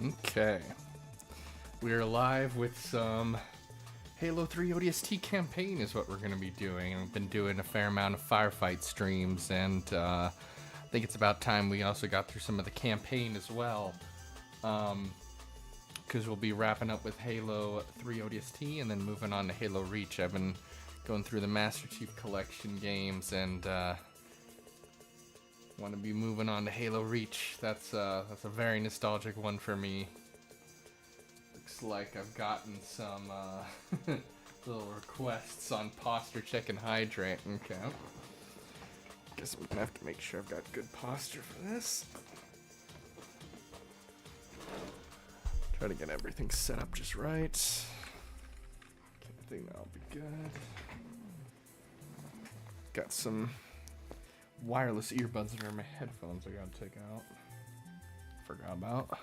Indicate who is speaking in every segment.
Speaker 1: Okay. We're live with some Halo 3 ODST campaign is what we're going to be doing. I've been doing a fair amount of firefight streams, and I think it's about time we also got through some of the campaign as well. Because we'll be wrapping up with Halo 3 ODST and then moving on to Halo Reach. I've been going through the Master Chief Collection games and want to be moving on to Halo Reach. That's a very nostalgic one for me. Looks like I've gotten some little requests on posture check and hydrate. Okay. Guess I'm gonna have to make sure I've got good posture for this. Try to get everything set up just right. I think that'll be good. Got some wireless earbuds under my headphones I gotta take out. Forgot about.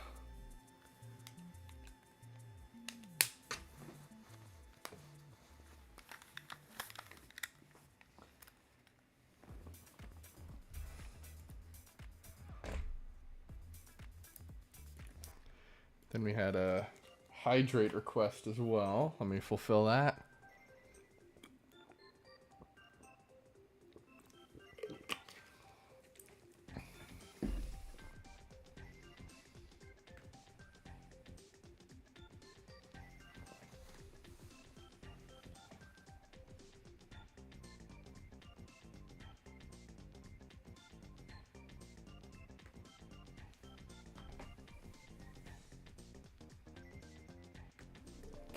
Speaker 1: Then we had a hydrate request as well. Let me fulfill that.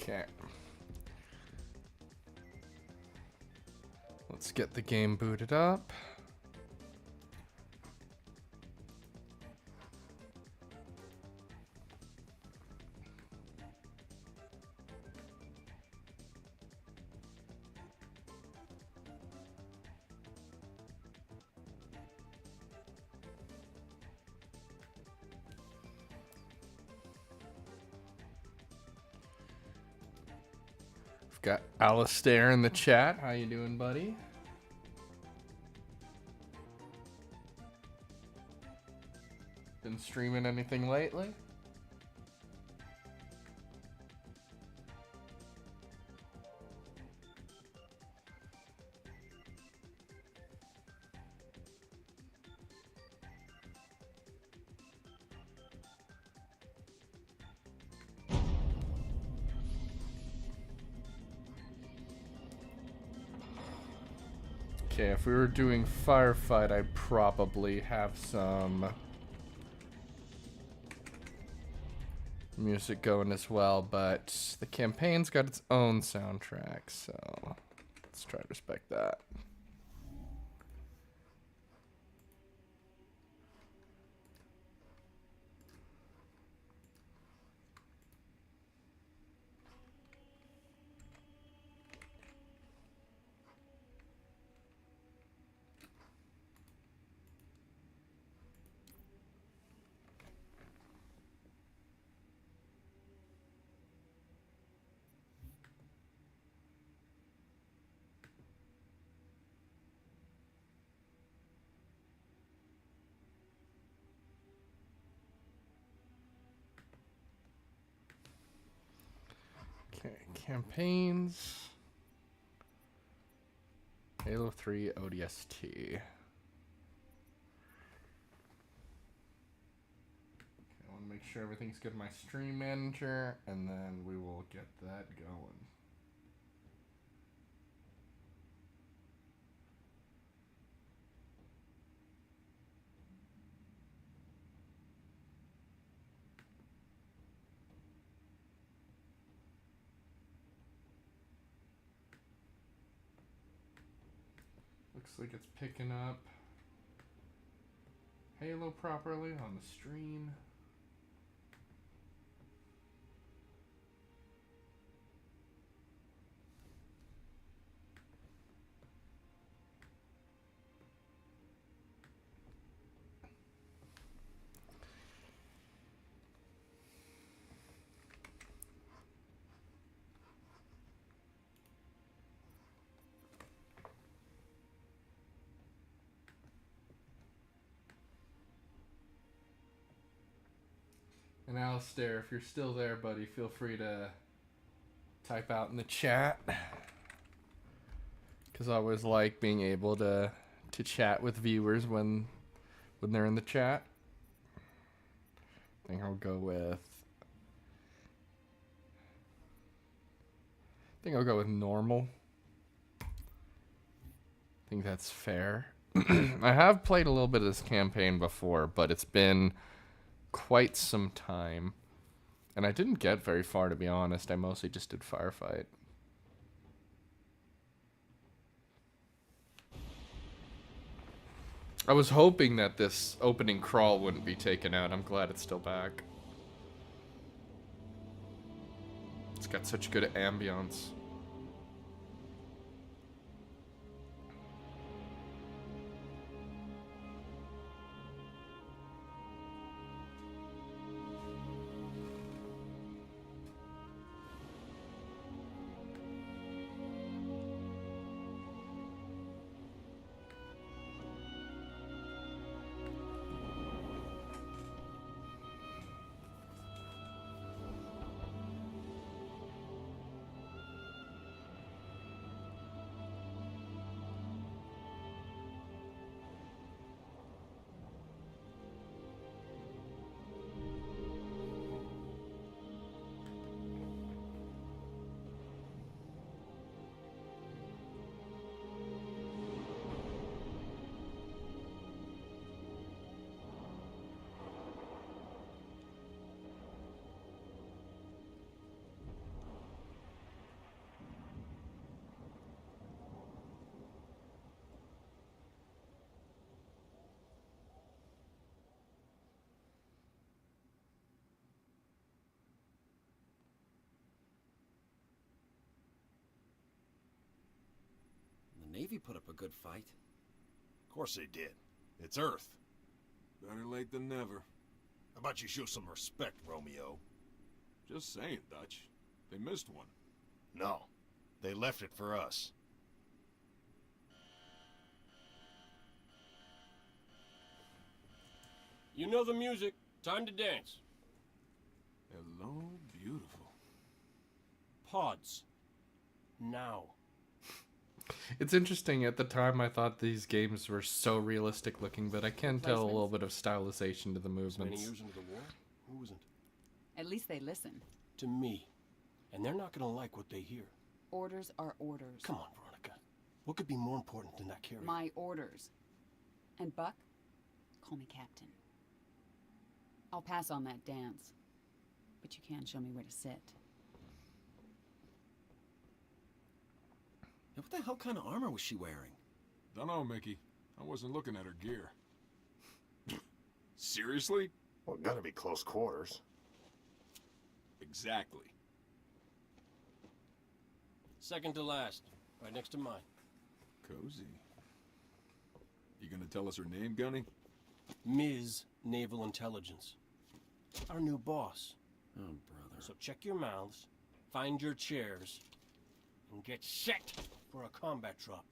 Speaker 1: Okay. Let's get the game booted up. Got Alistair in the chat. How you doing, buddy? Been streaming anything lately? Okay, if we were doing firefight, I'd probably have some music going as well, but the campaign's got its own soundtrack, so let's try to respect that. Okay, campaigns. Halo 3 ODST. I want to make sure everything's good in my stream manager, and then we will get that going. Looks like it's picking up Halo properly on the stream. And Alistair, if you're still there, buddy, feel free to type out in the chat. Because I always like being able to chat with viewers when they're in the chat. I think I'll go with... normal. I think that's fair. I have played a little bit of this campaign before, but it's been quite some time. And I didn't get very far, to be honest. I mostly just did firefight. I was hoping that this opening crawl wouldn't be taken out. I'm glad it's still back. It's got such good ambience.
Speaker 2: Navy put up a good fight.
Speaker 3: Of course they did. It's Earth.
Speaker 4: Better late than never.
Speaker 3: How about you show some respect, Romeo?
Speaker 4: Just saying, Dutch. They missed one.
Speaker 3: No. They left it for us.
Speaker 2: You know the music. Time to dance.
Speaker 4: Hello, beautiful.
Speaker 2: Pods. Now.
Speaker 1: It's interesting, at the time I thought these games were so realistic looking, but I can tell a little bit of stylization to the
Speaker 2: Many
Speaker 1: movements.
Speaker 2: years into the war? Who isn't?
Speaker 5: At least they listen.
Speaker 2: To me. And they're not gonna like what they hear.
Speaker 5: Orders are orders.
Speaker 2: Come on, Veronica. What could be more important than that carrier?
Speaker 5: My orders. And Buck, call me Captain. I'll pass on that dance. But you can show me where to sit.
Speaker 2: Now, what the hell kind of armor was she wearing?
Speaker 4: Dunno, Mickey. I wasn't looking at her gear. Seriously?
Speaker 3: Well, gotta be close quarters.
Speaker 4: Exactly.
Speaker 2: Second to last. Right next to mine.
Speaker 4: Cozy. You gonna tell us her name, Gunny?
Speaker 2: Ms. Naval Intelligence. Our new boss. Oh, brother. So check your mouths, find your chairs, and get set for a combat drop.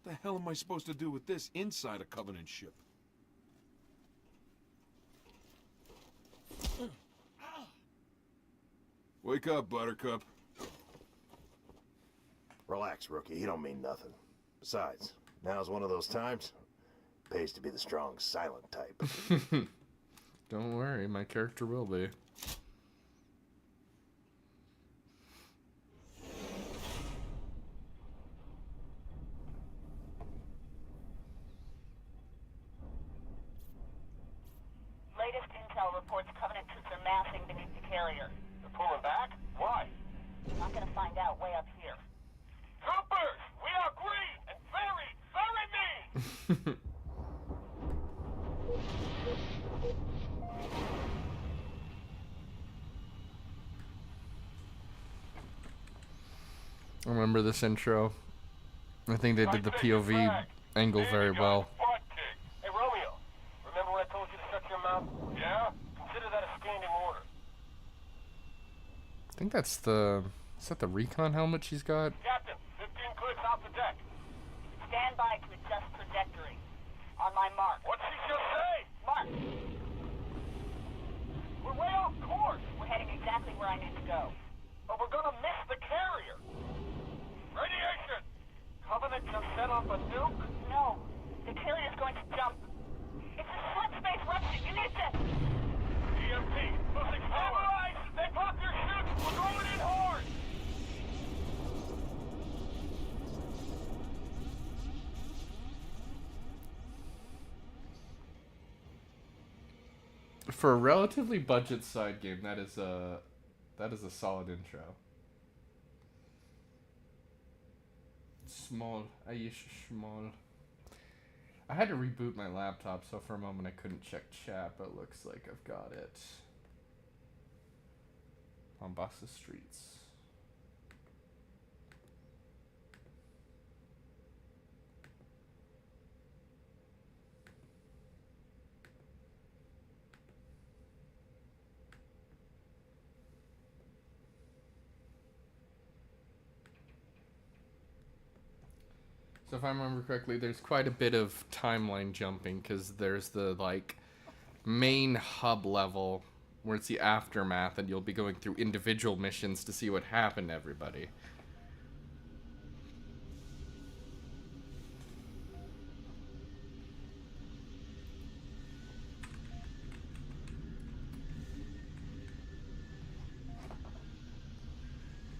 Speaker 4: What the hell am I supposed to do with this inside a Covenant ship? Wake up, Buttercup.
Speaker 3: Relax, rookie. He don't mean nothing. Besides, now's one of those times. Pays to be the strong, silent type.
Speaker 1: Don't worry, my character will be.
Speaker 6: Latest intel reports Covenant troops are massing beneath the carrier.
Speaker 7: They're pulling back? Why?
Speaker 6: Not gonna find out way up here.
Speaker 7: Troopers! We are green and very, very mean!
Speaker 1: I remember this intro. I think they did the POV angle very well.
Speaker 7: Hey, Romeo. Remember when I told you to shut your mouth? Yeah? Consider that a standing order.
Speaker 1: I think that's the... Is that the recon helmet she's got?
Speaker 7: Captain, 15 clicks off the deck.
Speaker 6: Stand by to adjust trajectory. On my mark.
Speaker 7: What'd she just say?
Speaker 6: Mark. I need to go.
Speaker 7: But we're gonna miss the carrier. Radiation! Covenant just set off a nuke?
Speaker 6: No, the carrier's going to jump. It's a slip-space rupture. You need to...
Speaker 7: EMP, losing power. Stabilize! They blocked your chute! We're going in hard!
Speaker 1: For a relatively budget side game, that is a solid intro. Small, Aish small. I had to reboot my laptop, so for a moment I couldn't check chat, but looks like I've got it. Mombasa streets. So if I remember correctly, there's quite a bit of timeline jumping because there's the like main hub level where it's the aftermath and you'll be going through individual missions to see what happened to everybody.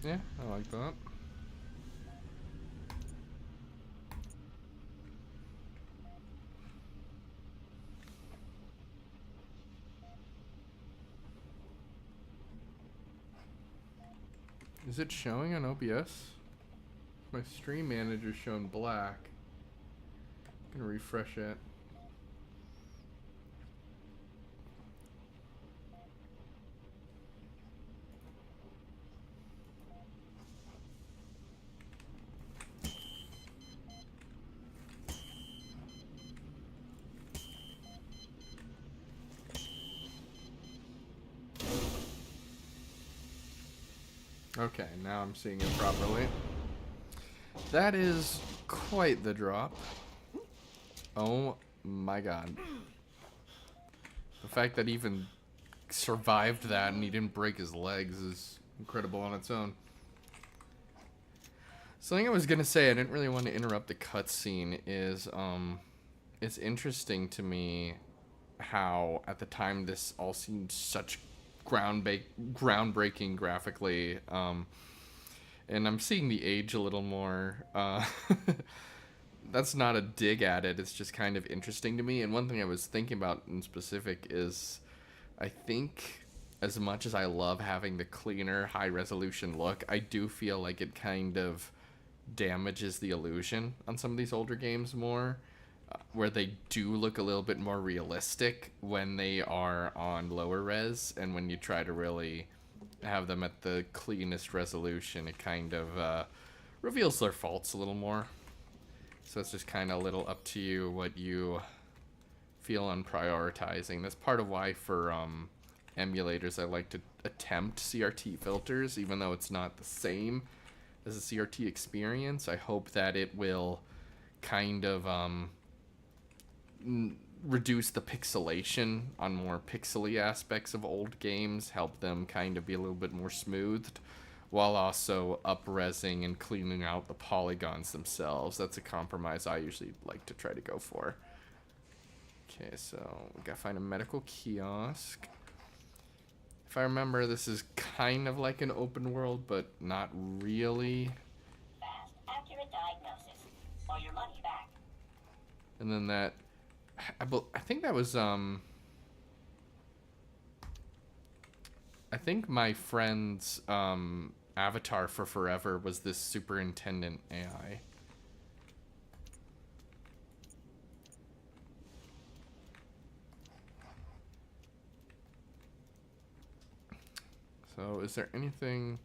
Speaker 1: Yeah, I like that. Is it showing on OBS? My stream manager's showing black. I'm gonna refresh it. Okay, now I'm seeing it properly. That is quite the drop. Oh my god. The fact that he even survived that and he didn't break his legs is incredible on its own. Something I was gonna say, I didn't really want to interrupt the cutscene, is it's interesting to me how at the time this all seemed such groundbreaking graphically, and I'm seeing the age a little more. That's not a dig at it, it's just kind of interesting to me. And one thing I was thinking about in specific is, I think as much as I love having the cleaner, high resolution look, I do feel like it kind of damages the illusion on some of these older games more, where they do look a little bit more realistic when they are on lower res, and when you try to really have them at the cleanest resolution, it kind of reveals their faults a little more. So it's just kind of a little up to you what you feel on prioritizing. That's part of why for emulators I like to attempt CRT filters, even though it's not the same as a CRT experience. I hope that it will kind of reduce the pixelation on more pixely aspects of old games, help them kind of be a little bit more smoothed, while also up-resing and cleaning out the polygons themselves. That's a compromise I usually like to try to go for. Okay, so we gotta find a medical kiosk. If I remember, this is kind of like an open world, but not really.
Speaker 6: Fast, accurate diagnosis. Or your money back.
Speaker 1: And then that, I think that was, I think my friend's, avatar for forever was this superintendent AI. So is there anything,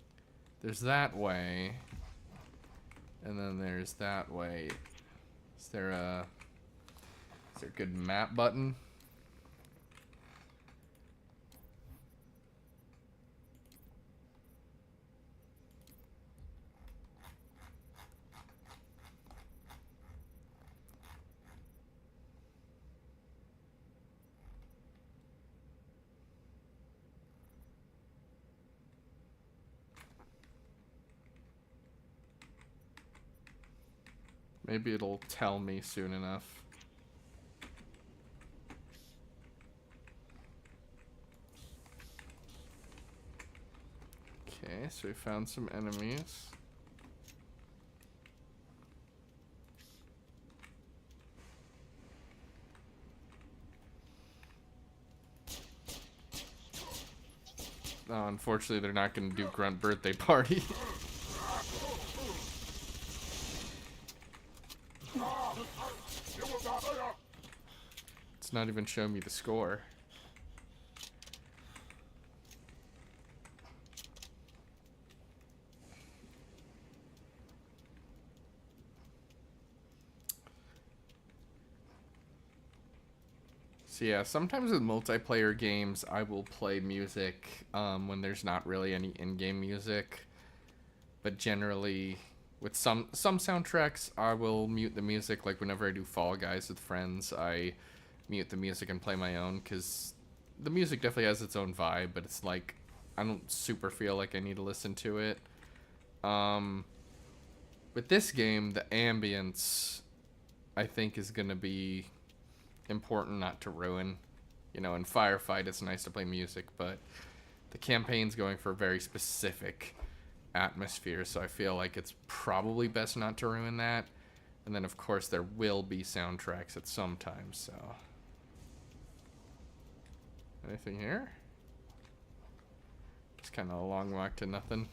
Speaker 1: there's that way, and then there's that way. Is there a good map button? Maybe it'll tell me soon enough. Okay, so we found some enemies. Oh, unfortunately, they're not going to do Grunt Birthday Party. It's not even showing me the score. So yeah, sometimes with multiplayer games, I will play music when there's not really any in-game music. But generally, with some soundtracks, I will mute the music. Like whenever I do Fall Guys with friends, I mute the music and play my own, because the music definitely has its own vibe, but it's like, I don't super feel like I need to listen to it. With this game, the ambience, I think, is going to be important not to ruin. You know, in Firefight, it's nice to play music, but the campaign's going for a very specific atmosphere, so I feel like it's probably best not to ruin that. And then, of course, there will be soundtracks at some time, so... Anything here? It's kind of a long walk to nothing.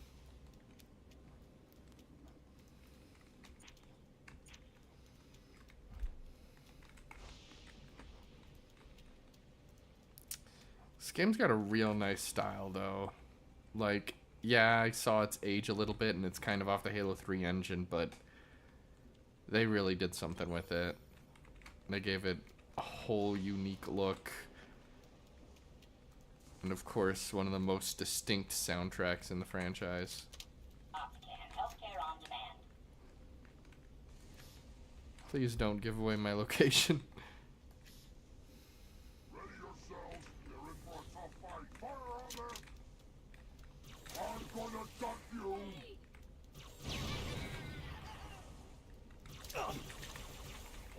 Speaker 1: This game's got a real nice style, though. Like, yeah, I saw its age a little bit, and it's kind of off the Halo 3 engine, but they really did something with it. They gave it a whole unique look. And of course, one of the most distinct soundtracks in the franchise.
Speaker 6: Healthcare on demand.
Speaker 1: Please don't give away my location.
Speaker 4: Ready yourselves. You're in for a tough fight. Fire on them. I'm gonna duck you.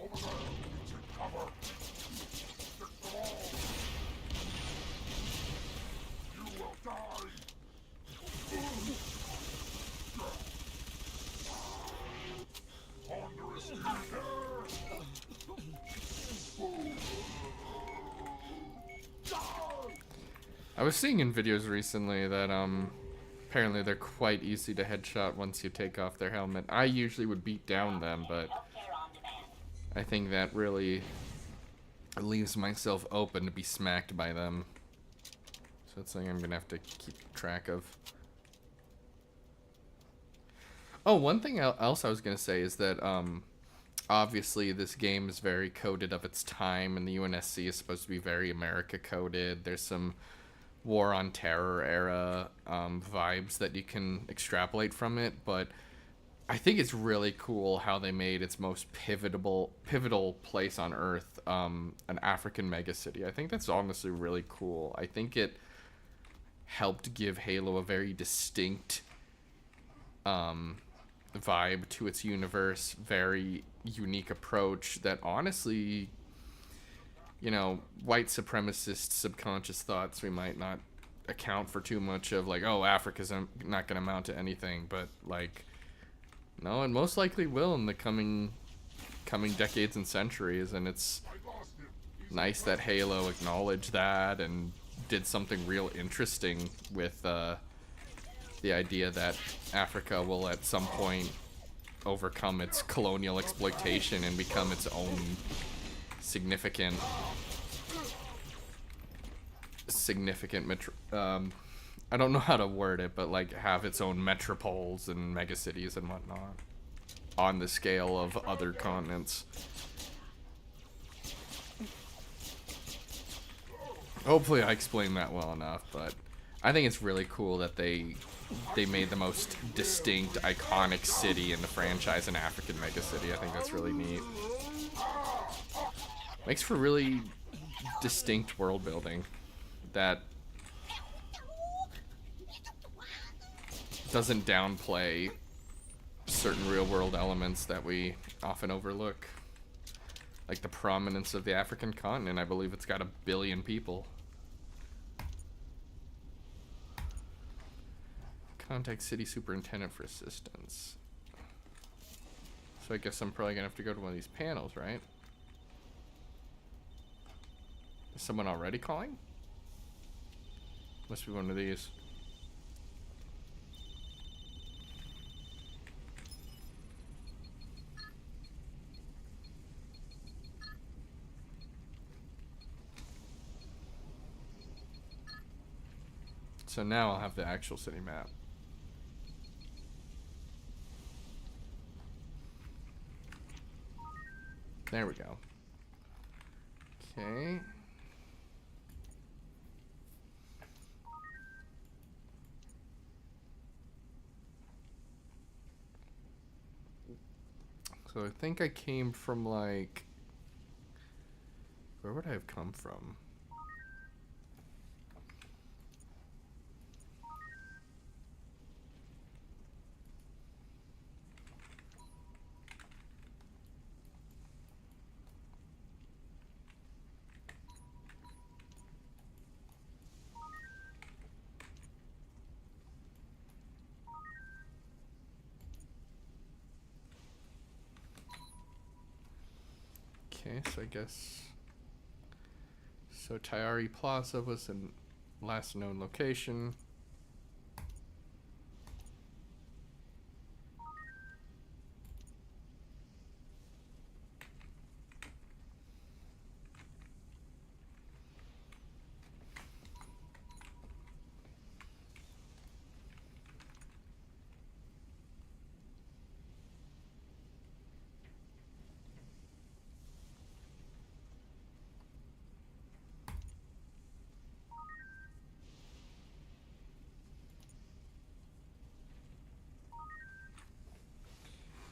Speaker 4: Over there. Take cover. Stick them all. You will die. Ponderous
Speaker 1: I was seeing in videos recently that apparently they're quite easy to headshot once you take off their helmet. I usually would beat down them, but I think that really leaves myself open to be smacked by them. So that's something I'm gonna have to keep track of. Oh, one thing else I was gonna say is that obviously this game is very coded of its time, and the UNSC is supposed to be very America coded. There's some War on Terror era vibes that you can extrapolate from it, but I think it's really cool how they made its most pivotal place on Earth an African megacity. I think that's honestly really cool. I think it helped give Halo a very distinct vibe to its universe, very unique approach that honestly, you know, white supremacist subconscious thoughts we might not account for too much of, like, oh, Africa's not going to amount to anything, but like, no, it most likely will in the coming decades and centuries, and it's nice that Halo acknowledged that and did something real interesting with the idea that Africa will at some point overcome its colonial exploitation and become its own significant I don't know how to word it, but like have its own metropoles and megacities and whatnot on the scale of other continents. Hopefully I explained that well enough, but I think it's really cool that they made the most distinct, iconic city in the franchise an African megacity. I think that's really neat. Makes for really distinct world building that doesn't downplay certain real-world elements that we often overlook. Like the prominence of the African continent. I believe it's got 1 billion people. Contact city superintendent for assistance. So I guess I'm probably gonna have to go to one of these panels, right? Is someone already calling? Must be one of these. So now I'll have the actual city map. There we go. Okay. So I think I came from like... Where would I have come from? Okay, so I guess... So Tayari Plaza was the last known location.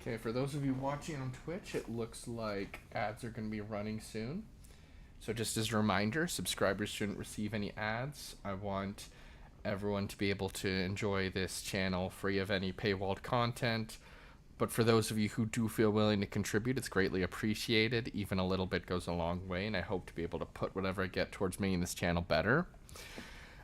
Speaker 1: Okay, for those of you watching on Twitch, it looks like ads are going to be running soon. So just as a reminder, subscribers shouldn't receive any ads. I want everyone to be able to enjoy this channel free of any paywalled content. But for those of you who do feel willing to contribute, it's greatly appreciated. Even a little bit goes a long way, and I hope to be able to put whatever I get towards making this channel better.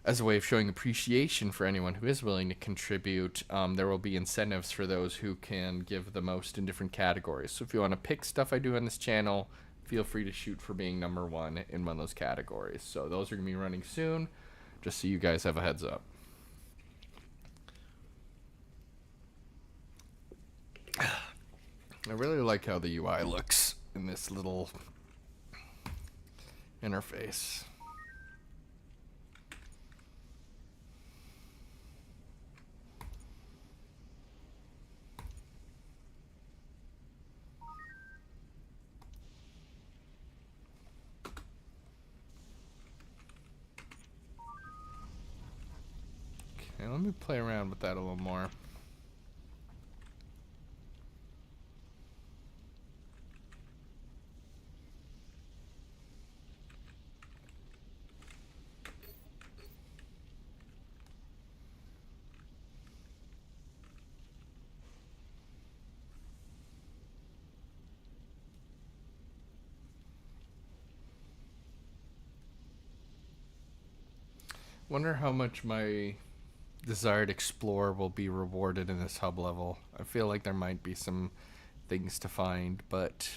Speaker 1: As a way of showing appreciation for anyone who is willing to contribute, there will be incentives for those who can give the most in different categories. So if you want to pick stuff I do on this channel, feel free to shoot for being #1 in one of those categories. So those are going to be running soon, just so you guys have a heads up. I really like how the UI looks in this little interface. Okay, let me play around with that a little more. Wonder how much my desired explorer will be rewarded in this hub level. I feel like there might be some things to find, but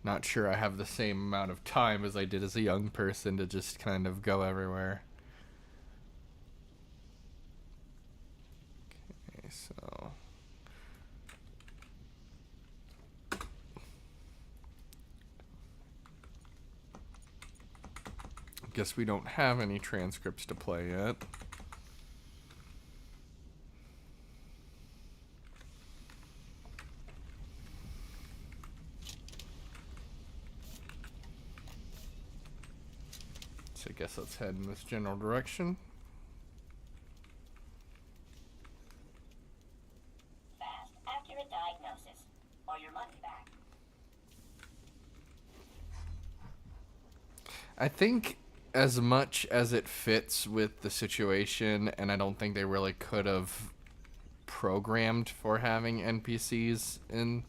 Speaker 1: not sure I have the same amount of time as I did as a young person to just kind of go everywhere. Okay, so guess we don't have any transcripts to play yet. So I guess let's head in this general direction.
Speaker 6: Fast, accurate diagnosis, or your money back.
Speaker 1: I think as much as it fits with the situation, and I don't think they really could have programmed for having NPCs in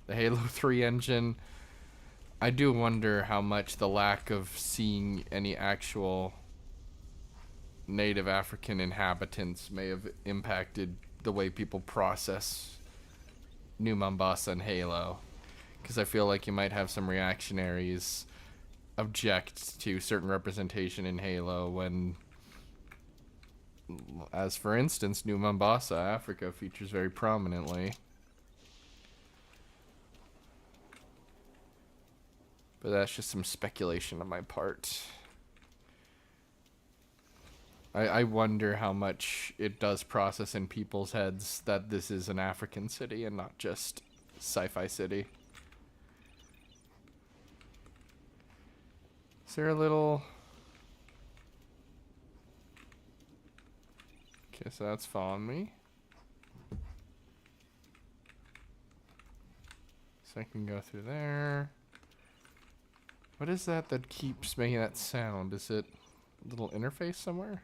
Speaker 1: the Halo 3 engine, I do wonder how much the lack of seeing any actual native African inhabitants may have impacted the way people process New Mombasa and Halo. Because I feel like you might have some reactionaries object to certain representation in Halo when, as for instance, New Mombasa, Africa, features very prominently. But that's just some speculation on my part. I wonder how much it does process in people's heads that this is an African city and not just sci-fi city. Is there a little... Okay, so that's following me. So I can go through there. What is that that keeps making that sound? Is it a little interface somewhere?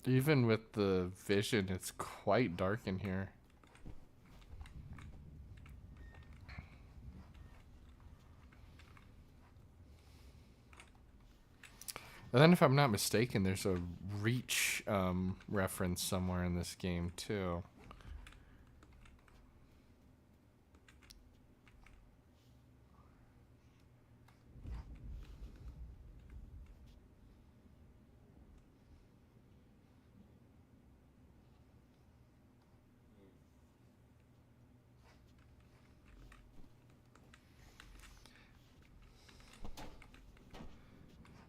Speaker 1: Even with the vision, it's quite dark in here. And then if I'm not mistaken, there's a Reach reference somewhere in this game too.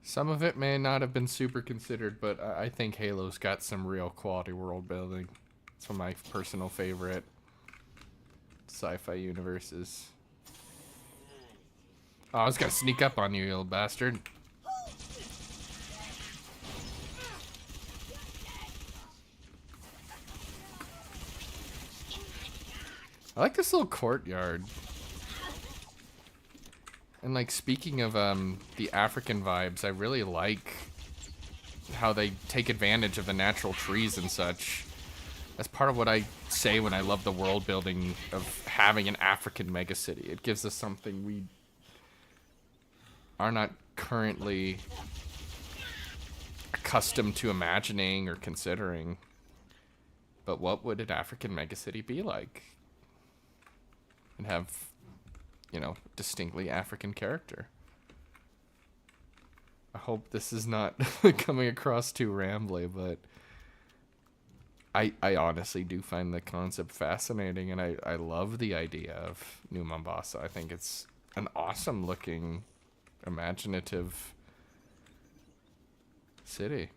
Speaker 1: Some of it may not have been super considered, but I think Halo's got some real quality world building. It's one of my personal favorite sci-fi universes. Oh, I was gonna sneak up on you, you little bastard. I like this little courtyard. And like, speaking of the African vibes, I really like how they take advantage of the natural trees and such. That's part of what I say when I love the world building of having an African megacity. It gives us something we are not currently accustomed to imagining or considering. But what would an African megacity be like? And have, you know, distinctly African character. I hope this is not coming across too rambly, but I honestly do find the concept fascinating, and I love the idea of New Mombasa. I think it's an awesome looking, imaginative city.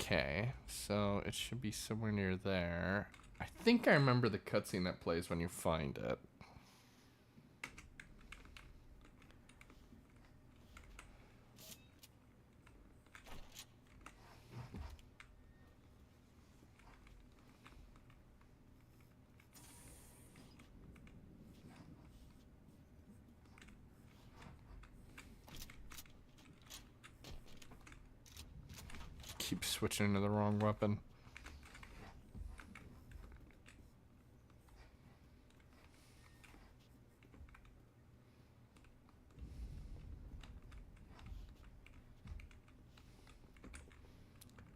Speaker 1: Okay, so it should be somewhere near there. I think I remember the cutscene that plays when you find it. Keep switching to the wrong weapon.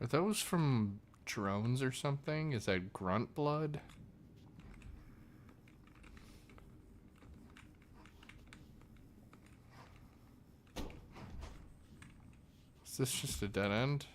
Speaker 1: Are those from drones or something? Is that grunt blood? Is this just a dead end?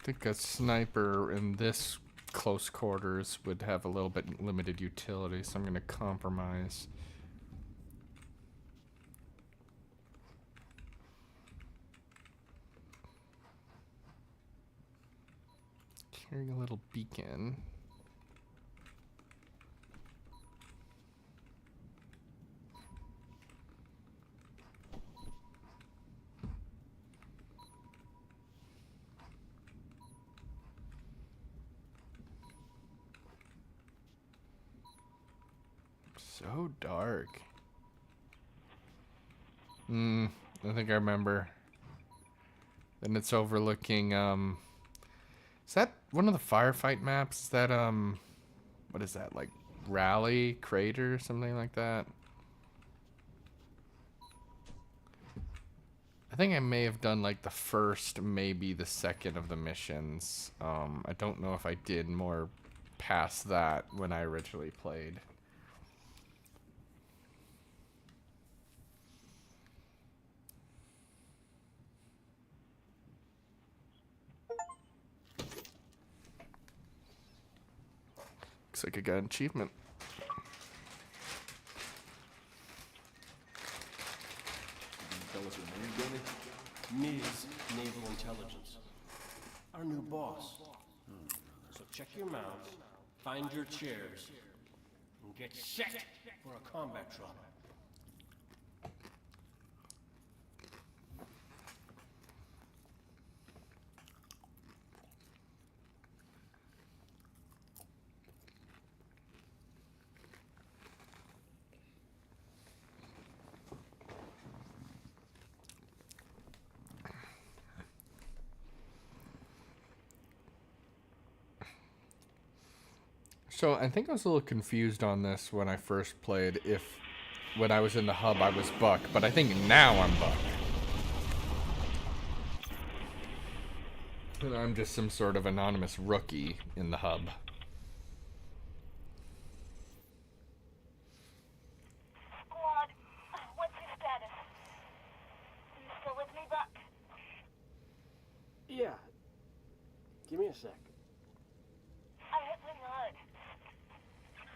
Speaker 1: I think a sniper in this close quarters would have a little bit limited utility, so I'm going to compromise. Carrying a little beacon. So dark. I think I remember. Then it's overlooking, is that one of the firefight maps? Is that, what is that, like, Rally Crater or something like that? I think I may have done, like, the first, maybe the second of the missions. I don't know if I did more past that when I originally played. Looks like I got an achievement.
Speaker 2: Ms. Naval Intelligence. Our new boss. So check your mouths, find your chairs, and get set for a combat drop.
Speaker 1: So I think I was a little confused on this when I first played, if when I was in the hub I was Buck, but I think now I'm Buck. And I'm just some sort of anonymous rookie in the hub.
Speaker 6: Squad, what's your status? You still with me, Buck?
Speaker 2: Yeah. Give me a sec.
Speaker 6: I hit pretty hard.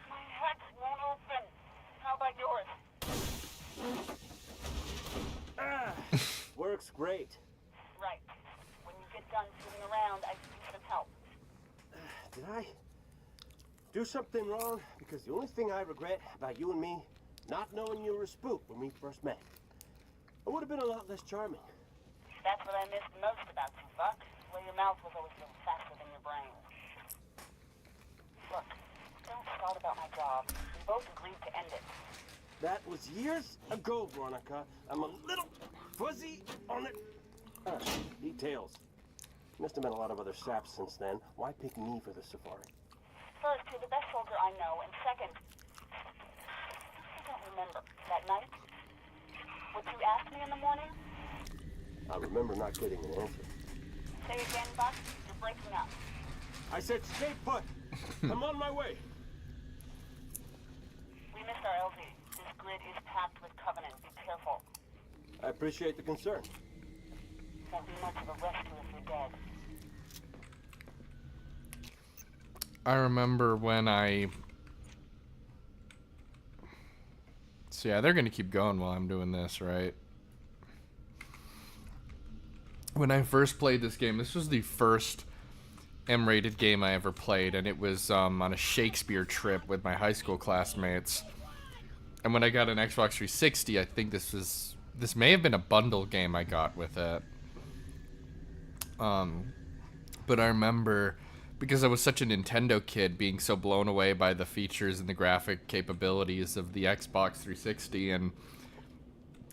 Speaker 6: My hatch won't open. How about yours?
Speaker 2: Works great.
Speaker 6: Right. When you get done fooling around, I could use some help.
Speaker 2: Did I do something wrong? Because the only thing I regret about you and me, not knowing you were a spook when we first met. I would have been a lot less charming.
Speaker 6: That's what I missed most about you, Buck. Well, your mouth was always a little faster than your brain. Look, don't start about my job. We both agreed to end it.
Speaker 2: That was years ago, Veronica. I'm a little fuzzy on it. Details. Must have met a lot of other saps since then. Why pick me for the safari?
Speaker 6: First, you're the best soldier I know, and second, I don't remember that night. What you asked me in the morning?
Speaker 2: I remember not getting an answer.
Speaker 6: Say again, Buck. You're breaking up.
Speaker 2: I said stay put. I'm on my way.
Speaker 6: We missed our LZ. This grid is packed with Covenant. Be careful.
Speaker 2: I appreciate the concern.
Speaker 6: Won't be much of a rescue if you're dead.
Speaker 1: I remember when I... So yeah, they're gonna keep going while I'm doing this, right? When I first played this game, this was the first M-rated game I ever played, and it was on a Shakespeare trip with my high school classmates. And when I got an Xbox 360, I think this may have been a bundle game I got with it. But I remember, because I was such a Nintendo kid, being so blown away by the features and the graphic capabilities of the Xbox 360, and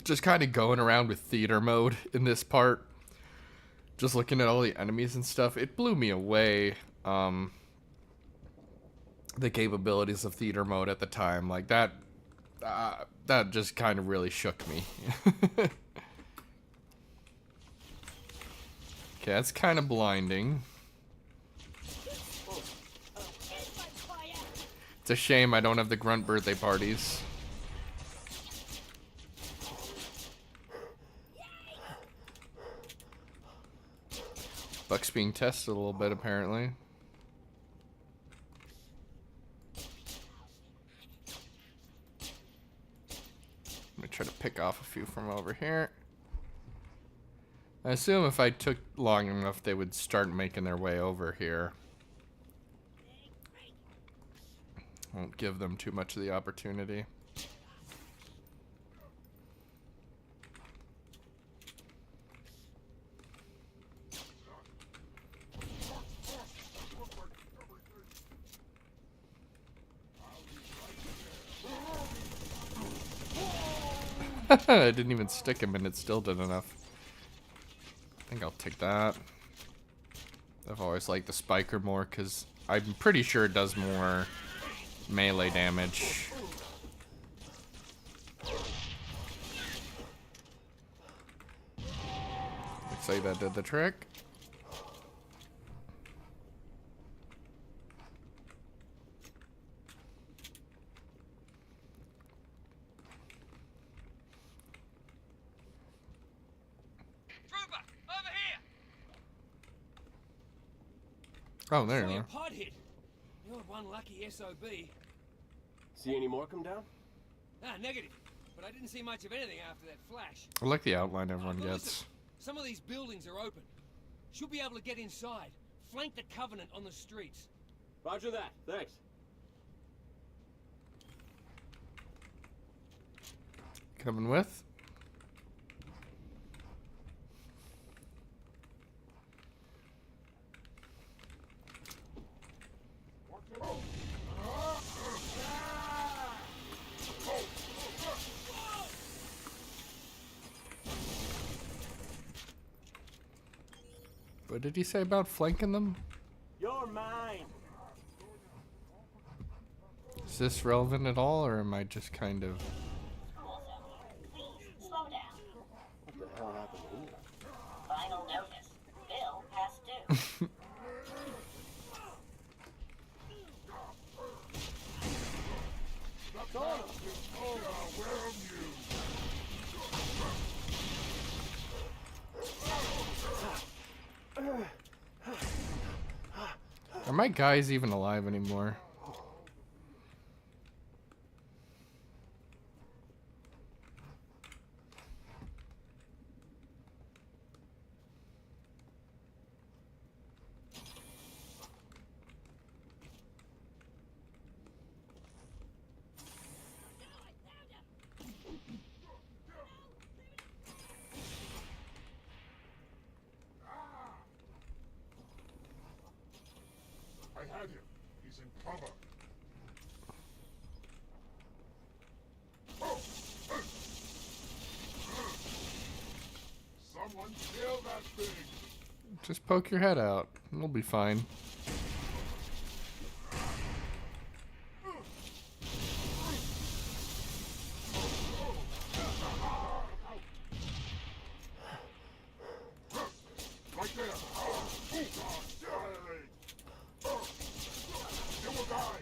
Speaker 1: just kind of going around with theater mode in this part, just looking at all the enemies and stuff, it blew me away. The capabilities of theater mode at the time, like that just kind of really shook me. Okay, that's kind of blinding. It's a shame I don't have the grunt birthday parties. Buck's being tested a little bit, apparently. Let me try to pick off a few from over here. I assume if I took long enough, they would start making their way over here. Won't give them too much of the opportunity. I didn't even stick him and it still did enough. I think I'll take that. I've always liked the spiker more because I'm pretty sure it does more melee damage. Looks like that did the trick. Oh, there you are.
Speaker 2: Pod hit. You're one lucky SOB.
Speaker 8: See any more come down?
Speaker 2: Ah, negative. But I didn't see much of anything after that flash.
Speaker 1: I like the outline everyone
Speaker 2: Well,
Speaker 1: gets.
Speaker 2: listen, some of these buildings are open. Should be able to get inside. Flank the Covenant on the streets.
Speaker 8: Roger that. Thanks.
Speaker 1: Coming with? What did he say about flanking them?
Speaker 8: You're mine.
Speaker 1: Is this relevant at all, or am I just kind of...
Speaker 6: Slow down.
Speaker 8: What the hell happened here?
Speaker 6: Final notice. Bill past due.
Speaker 1: Are my guys even alive anymore?
Speaker 4: I had him. He's in cover. Someone kill that thing.
Speaker 1: Just poke your head out. It'll be fine.
Speaker 4: Right there. You will die.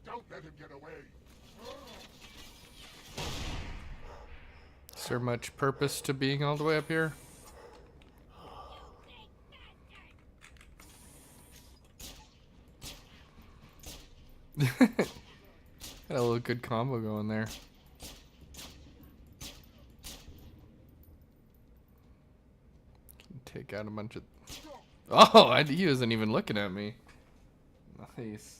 Speaker 4: Don't let him get away.
Speaker 1: Is there much purpose to being all the way up here? Got a little good combo going there. take out a bunch of... Oh, he wasn't even looking at me. Nice.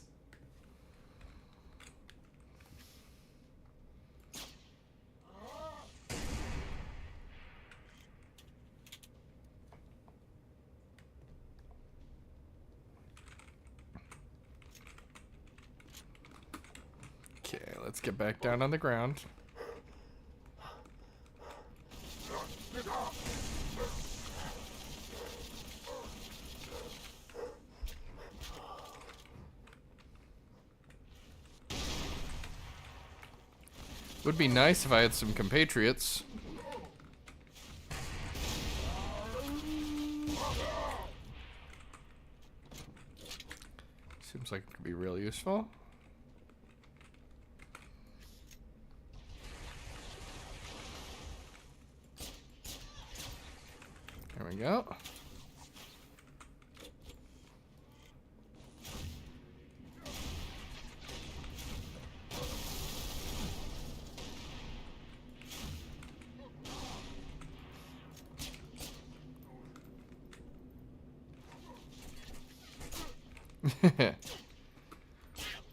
Speaker 1: Okay, let's get back down on the ground. Would be nice if I had some compatriots. Seems like it could be really useful. There we go.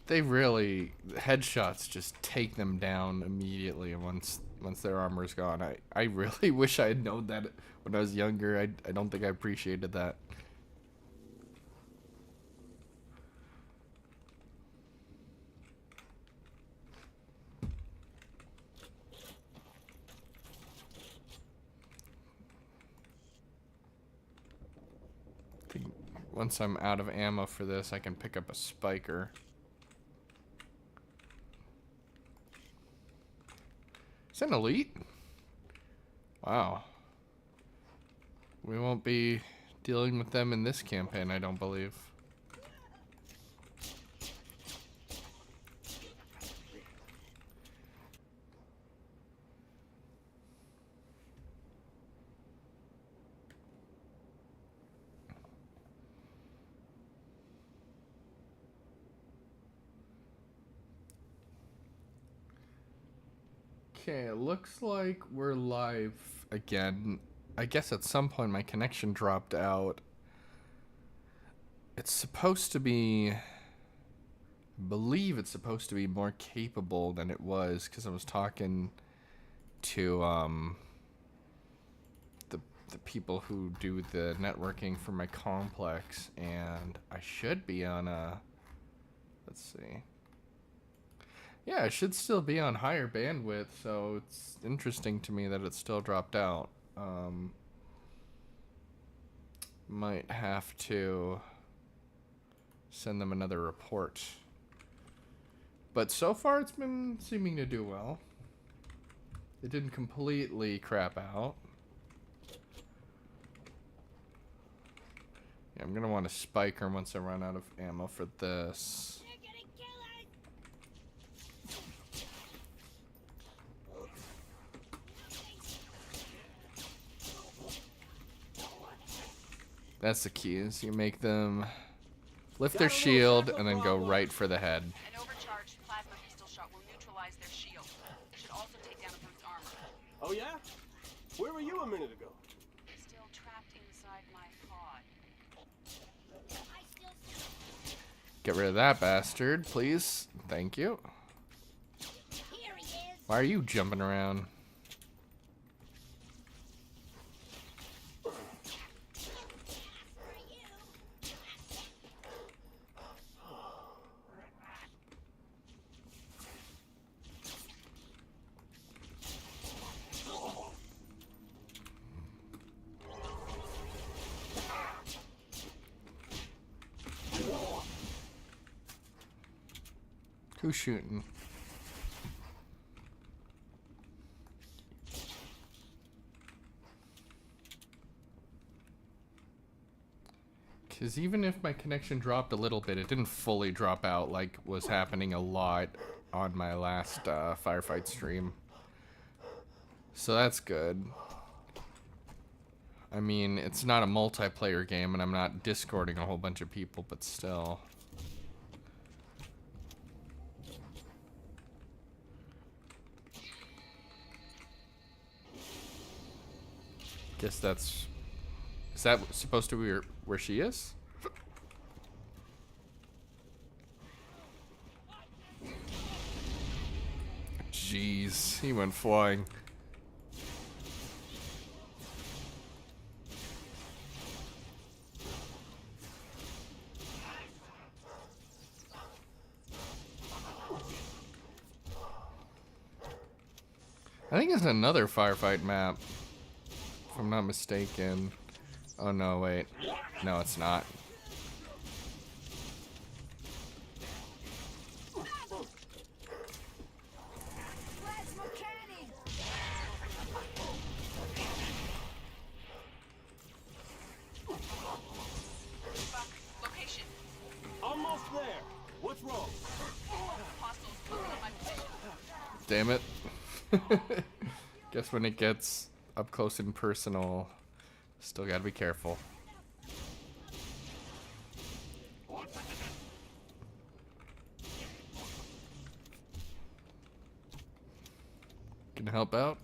Speaker 1: They really, headshots just take them down immediately once their armor's gone. I really wish I had known that when I was younger. I don't think I appreciated that. I think once I'm out of ammo for this, I can pick up a spiker. Is that an elite? Wow. We won't be dealing with them in this campaign, I don't believe. Okay, it looks like we're live again. I guess at some point my connection dropped out. It's supposed to be... I believe it's supposed to be more capable than it was, because I was talking to the people who do the networking for my complex, and I should be on a... Let's see. Yeah, it should still be on higher bandwidth, so it's interesting to me that it still dropped out. Might have to send them another report. But so far it's been seeming to do well. It didn't completely crap out. Yeah, I'm gonna want a spiker once I run out of ammo for this. That's the key, is you make them lift their shield and then go right for the head.
Speaker 5: An overcharged plasma pistol shot will neutralize their shield. It should also take down opponent's armor.
Speaker 8: Oh, yeah? Where were you a minute ago?
Speaker 5: Still trapped inside my pod.
Speaker 1: Get rid of that bastard, please. Thank you. Why are you jumping around? Who's shooting? Because even if my connection dropped a little bit, it didn't fully drop out like was happening a lot on my last firefight stream. So that's good. I mean, it's not a multiplayer game and I'm not discording a whole bunch of people, but still. Guess that's Is that supposed to be where she is? Jeez, he went flying. I think it's another firefight map, if I'm not mistaken. Oh no, wait. No, it's not.
Speaker 2: Location. Almost there. What's wrong?
Speaker 5: Hostiles moving on my position.
Speaker 1: Damn it. Guess when it gets up close and personal, still gotta be careful. Can I help out?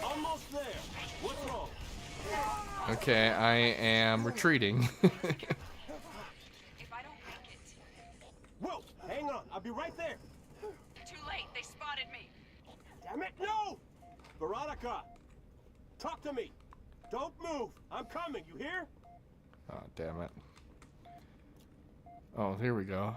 Speaker 2: Almost there. What's wrong?
Speaker 1: Okay, I am retreating.
Speaker 5: If I don't make it.
Speaker 2: Whoa! Hang on. I'll be right there.
Speaker 5: Too late. They spotted me.
Speaker 2: Damn it! No! Veronica! Talk to me! Don't move! I'm coming, you hear?
Speaker 1: Oh, damn it. Oh, here we go.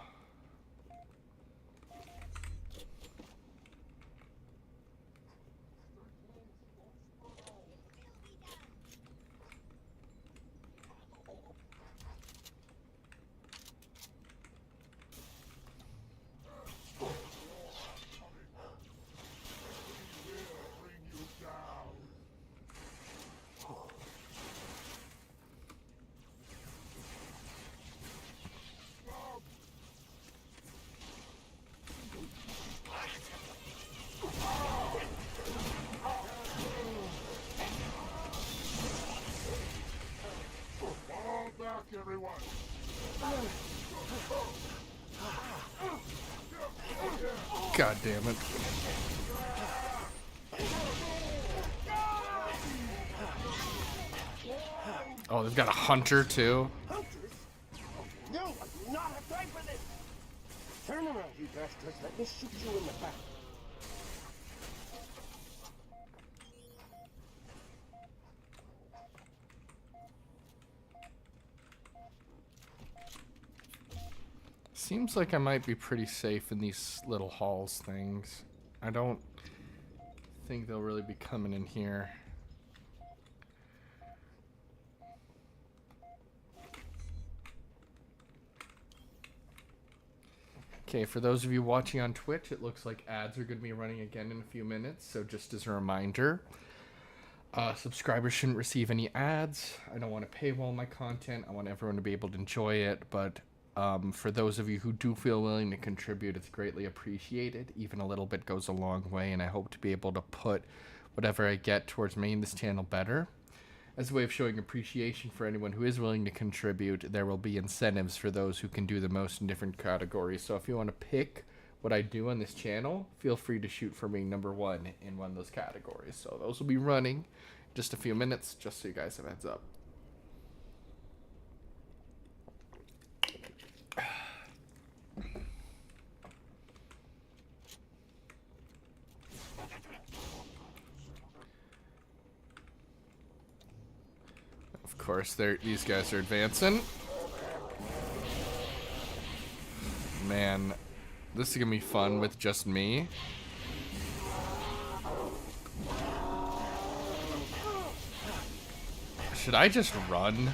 Speaker 4: Everyone.
Speaker 1: God damn it. Oh, they've got a hunter too.
Speaker 2: Hunters? No, I do not have time for this! Turn around, you bastards. Let me shoot you in the back.
Speaker 1: Seems like I might be pretty safe in these little halls things. I don't think they'll really be coming in here. Okay, for those of you watching on Twitch, it looks like ads are going to be running again in a few minutes. So just as a reminder, subscribers shouldn't receive any ads. I don't want to paywall my content. I want everyone to be able to enjoy it. But for those of you who do feel willing to contribute, it's greatly appreciated. Even a little bit goes a long way, and I hope to be able to put whatever I get towards making this channel better. As a way of showing appreciation for anyone who is willing to contribute, there will be incentives for those who can do the most in different categories. So if you want to pick what I do on this channel, feel free to shoot for me #1 in one of those categories. So those will be running in just a few minutes, just so you guys have a heads up. Of course, these guys are advancing. Man, this is gonna be fun with just me. Should I just run?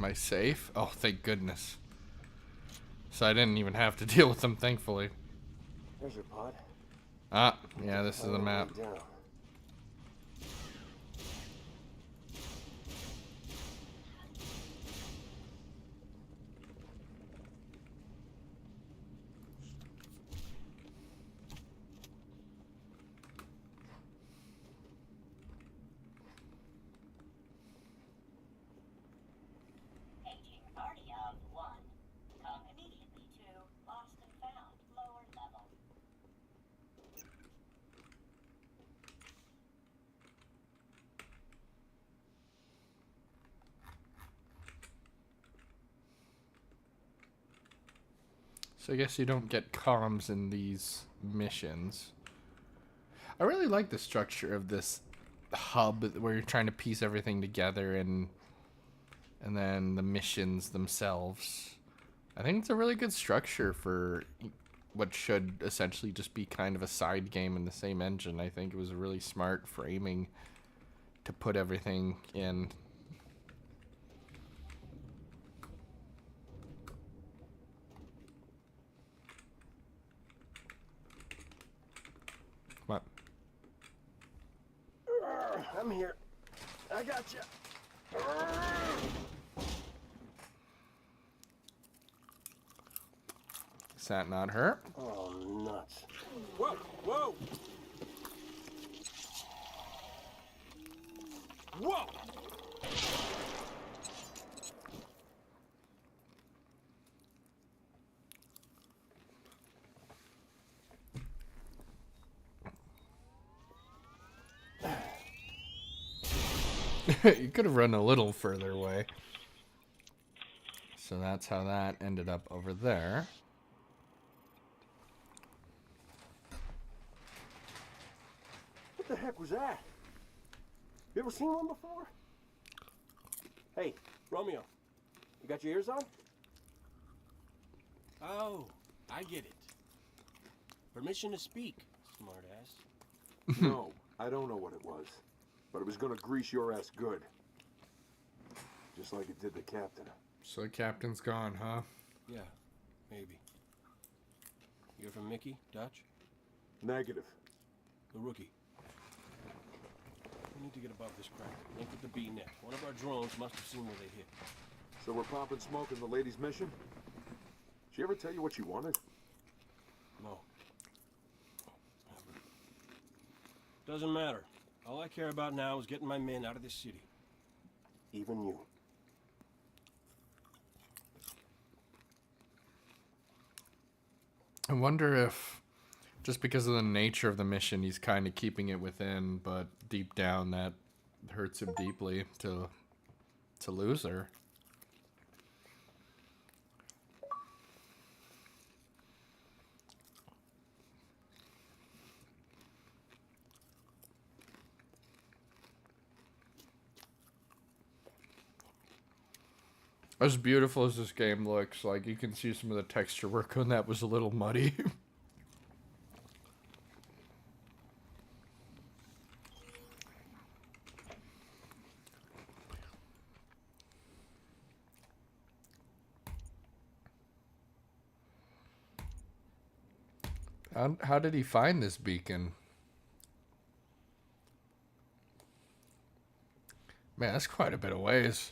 Speaker 1: Am I safe? Oh, thank goodness. So I didn't even have to deal with them, thankfully.
Speaker 3: There's your pod.
Speaker 1: Ah, yeah, this is the map.
Speaker 3: Down.
Speaker 6: Aging party of 1. Come immediately to lost and found lower level.
Speaker 1: So I guess you don't get comms in these missions. I really like the structure of this hub where you're trying to piece everything together and then the missions themselves. I think it's a really good structure for what should essentially just be kind of a side game in the same engine. I think it was a really smart framing to put everything in. What?
Speaker 3: I'm here. I got you.
Speaker 1: Is that not her?
Speaker 3: Oh, nuts.
Speaker 8: Whoa, whoa! Whoa!
Speaker 1: You could have run a little further away. So that's how that ended up over there.
Speaker 3: What the heck was that? You ever seen one before?
Speaker 8: Hey, Romeo, you got your ears on?
Speaker 2: Oh, I get it. Permission to speak, smartass.
Speaker 4: No, I don't know what it was. But it was gonna grease your ass good. Just like it did the captain.
Speaker 1: So the captain's gone, huh?
Speaker 2: Yeah, maybe. You're from Mickey, Dutch?
Speaker 4: Negative.
Speaker 2: The rookie. We need to get above this crack. Link with the B-net. One of our drones must have seen where they hit.
Speaker 4: So we're popping smoke in the lady's mission? She ever tell you what she wanted?
Speaker 2: No. Never. Doesn't matter. All I care about now is getting my men out of this city.
Speaker 3: Even you.
Speaker 1: I wonder if, just because of the nature of the mission, he's kind of keeping it within, but deep down that hurts him deeply to lose her. As beautiful as this game looks, like, you can see some of the texture work on that was a little muddy. How did he find this beacon? Man, that's quite a bit of ways.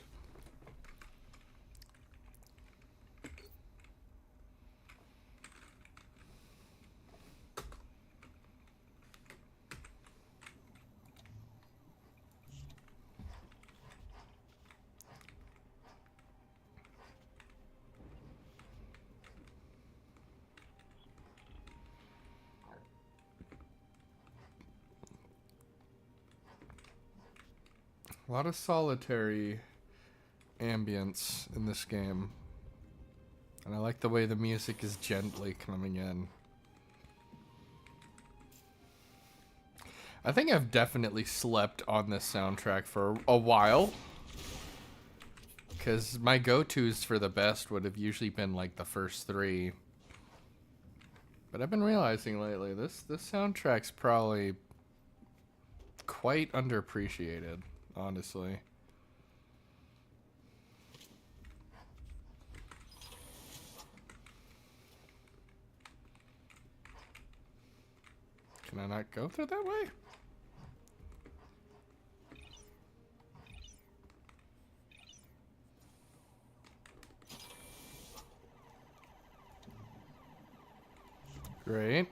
Speaker 1: A lot of solitary ambience in this game. And I like the way the music is gently coming in. I think I've definitely slept on this soundtrack for a while. Because my go-tos for the best would have usually been like the first three. But I've been realizing lately, this soundtrack's probably quite underappreciated, honestly. Can I not go through that way? Great.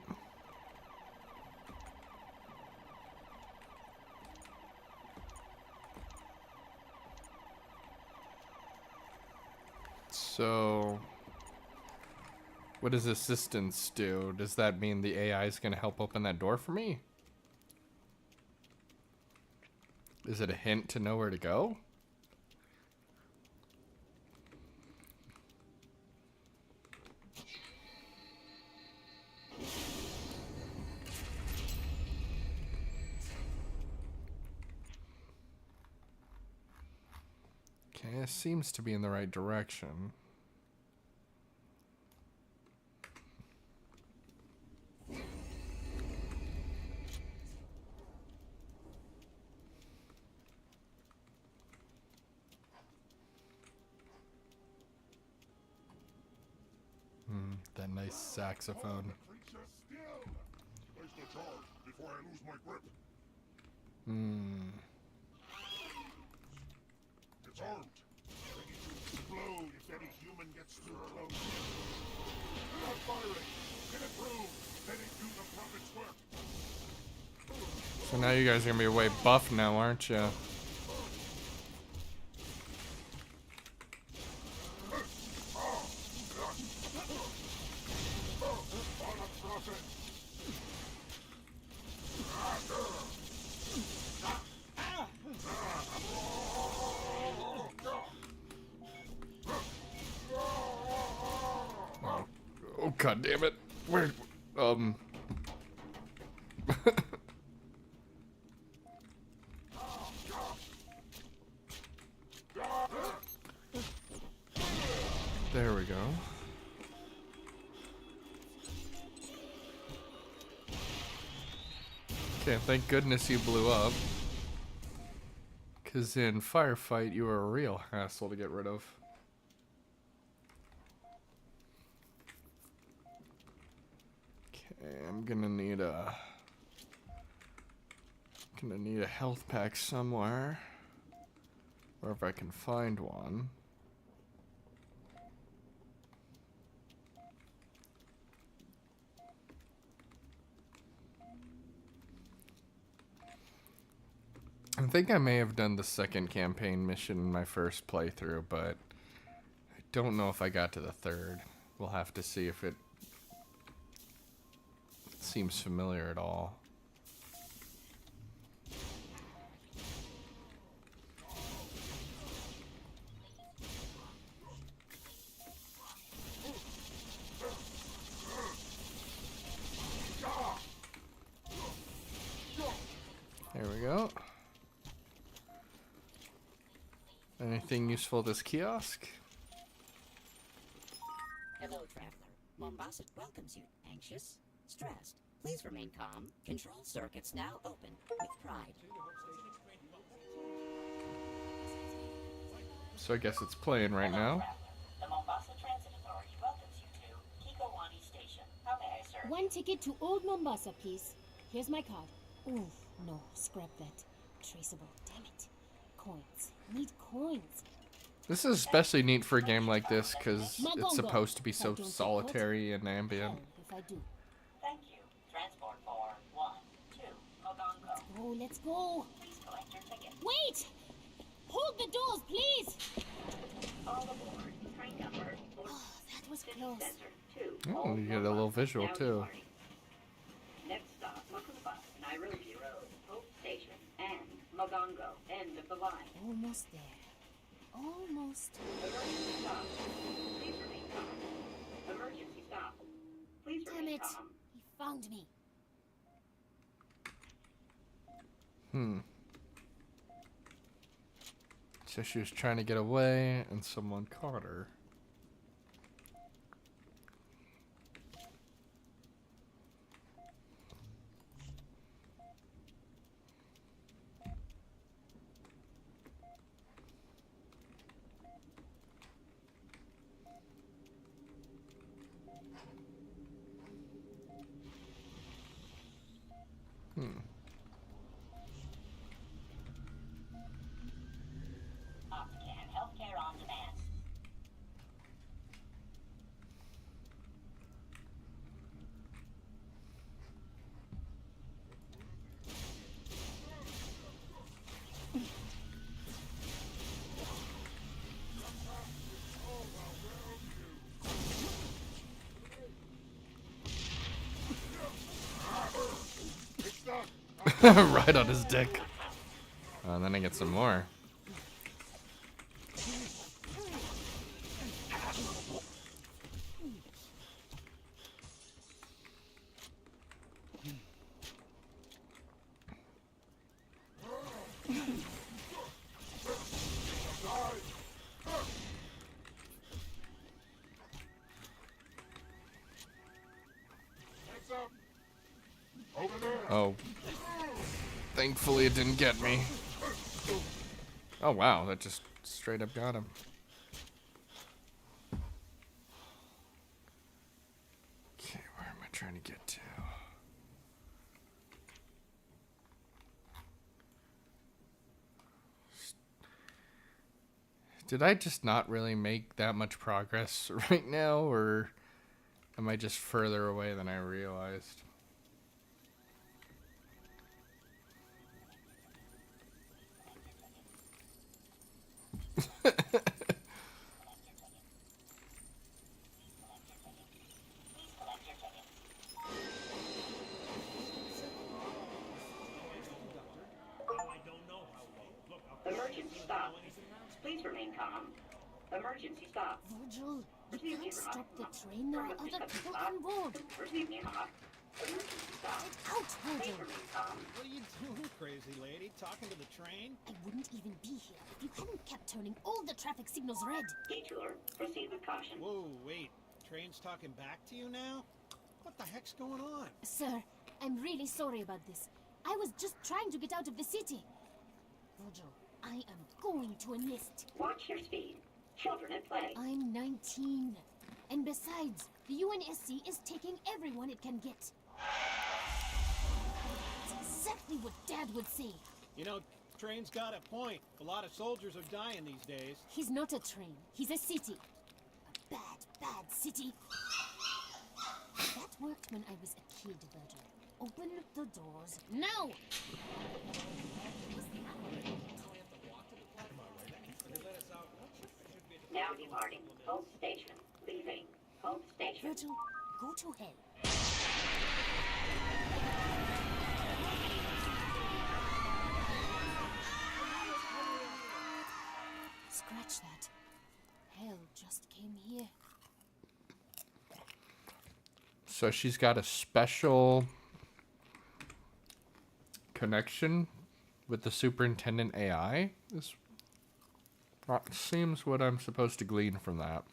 Speaker 1: So, what does assistance do? Does that mean the AI is going to help open that door for me? Is it a hint to know where to go? Okay, it seems to be in the right direction. That nice saxophone.
Speaker 9: It's armed. Ready to explode if any human gets too close. Not firing. Get it through. Let it do the prophet's work.
Speaker 1: So now you guys are gonna be way buff now, aren't you? Oh god damn it. Where there we go. Okay, thank goodness you blew up. Cause in Firefight you were a real hassle to get rid of. Okay, I'm gonna need a health pack somewhere. Or if I can find one. I think I may have done the second campaign mission in my first playthrough, but I don't know if I got to the third. We'll have to see if it seems familiar at all. There we go. Anything useful at this kiosk?
Speaker 10: Hello, traveler. Mombasa welcomes you. Anxious? Stressed? Please remain calm. Control circuits now open with pride.
Speaker 1: So I guess it's playing right now.
Speaker 6: The Mombasa Transit Authority welcomes you to Kikowani Station. How may I serve?
Speaker 11: One ticket to Old Mombasa, please. Here's my card. Ooh, no, scrap that. Traceable, damn it. Coins. Need coins.
Speaker 1: This is especially neat for a game like this because it's supposed to be so solitary and ambient.
Speaker 11: If I do.
Speaker 6: Thank you. Transport for 1, 2, Mogongo.
Speaker 11: Let's go.
Speaker 6: Please collect your ticket.
Speaker 11: Wait! Hold the doors, please!
Speaker 6: All aboard. Train number 4.
Speaker 11: Oh, that was close.
Speaker 1: Oh, you get a little visual too.
Speaker 6: Next stop, Makuba, Nairobi Road, Hope Station, and Mogongo, end of the line.
Speaker 11: Almost there. Almost.
Speaker 6: Emergency stop. Please remain calm. Emergency stop. Please
Speaker 11: Damn
Speaker 6: remain
Speaker 11: it.
Speaker 6: calm.
Speaker 11: He found me.
Speaker 1: So she was trying to get away and someone caught her. Right on his dick. And then I get some more. Oh. Thankfully it didn't get me. Oh wow, that just straight up got him. Okay, where am I trying to get to? Did I just not really make that much progress right now, or am I just further away than I realized?
Speaker 10: Emergency stop. Please remain calm. Emergency stop.
Speaker 11: Virgil, you can't stop the train. There are other people on board.
Speaker 10: Receive me, Hawk. Emergency stop.
Speaker 11: Get out,
Speaker 10: Please
Speaker 11: Virgil.
Speaker 10: remain calm.
Speaker 12: What are you doing, crazy lady? Talking to the train?
Speaker 11: I wouldn't even be here if you hadn't kept turning all the traffic signals red.
Speaker 10: Detour. Proceed with caution.
Speaker 12: Whoa, wait. Train's talking back to you now? What the heck's going on?
Speaker 11: Sir, I'm really sorry about this. I was just trying to get out of the city. Virgil, I am going to enlist.
Speaker 10: Watch your speed. Children at play.
Speaker 11: I'm 19. And besides, the UNSC is taking everyone it can get. That's exactly what Dad would say.
Speaker 12: You know, train's got a point. A lot of soldiers are dying these days.
Speaker 11: He's not a train. He's a city. A bad, bad city. That worked when I was a kid, Virgil. Open the doors now!
Speaker 10: Now departing. Hope Station. Leaving. Hope Station.
Speaker 11: Virgil, go to hell. Scratch that. Hell just came here.
Speaker 1: So she's got a special connection with the superintendent AI? This seems what I'm supposed to glean from that.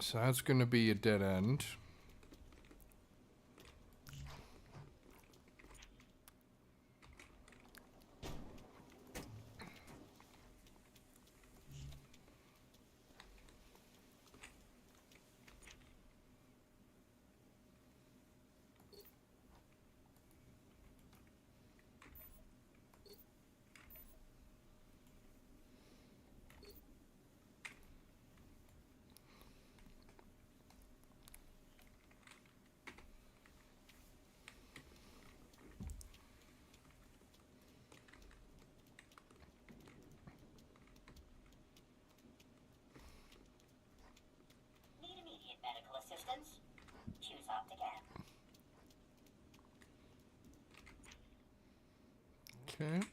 Speaker 1: So that's going to be a dead end.
Speaker 10: Need immediate medical assistance? Choose Optic app.
Speaker 1: Okay.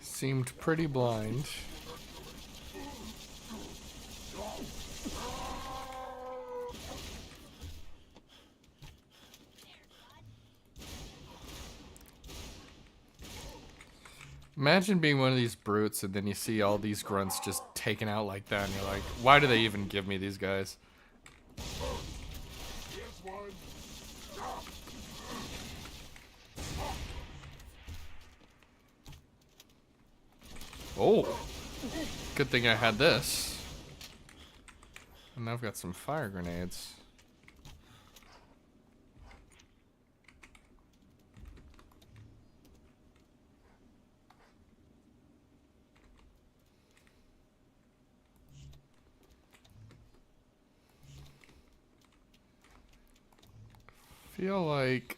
Speaker 1: Seemed pretty blind. Imagine being one of these brutes and then you see all these grunts just taken out like that and you're like, why do they even give me these guys? Oh, good thing I had this. And I've got some fire grenades. Feel like,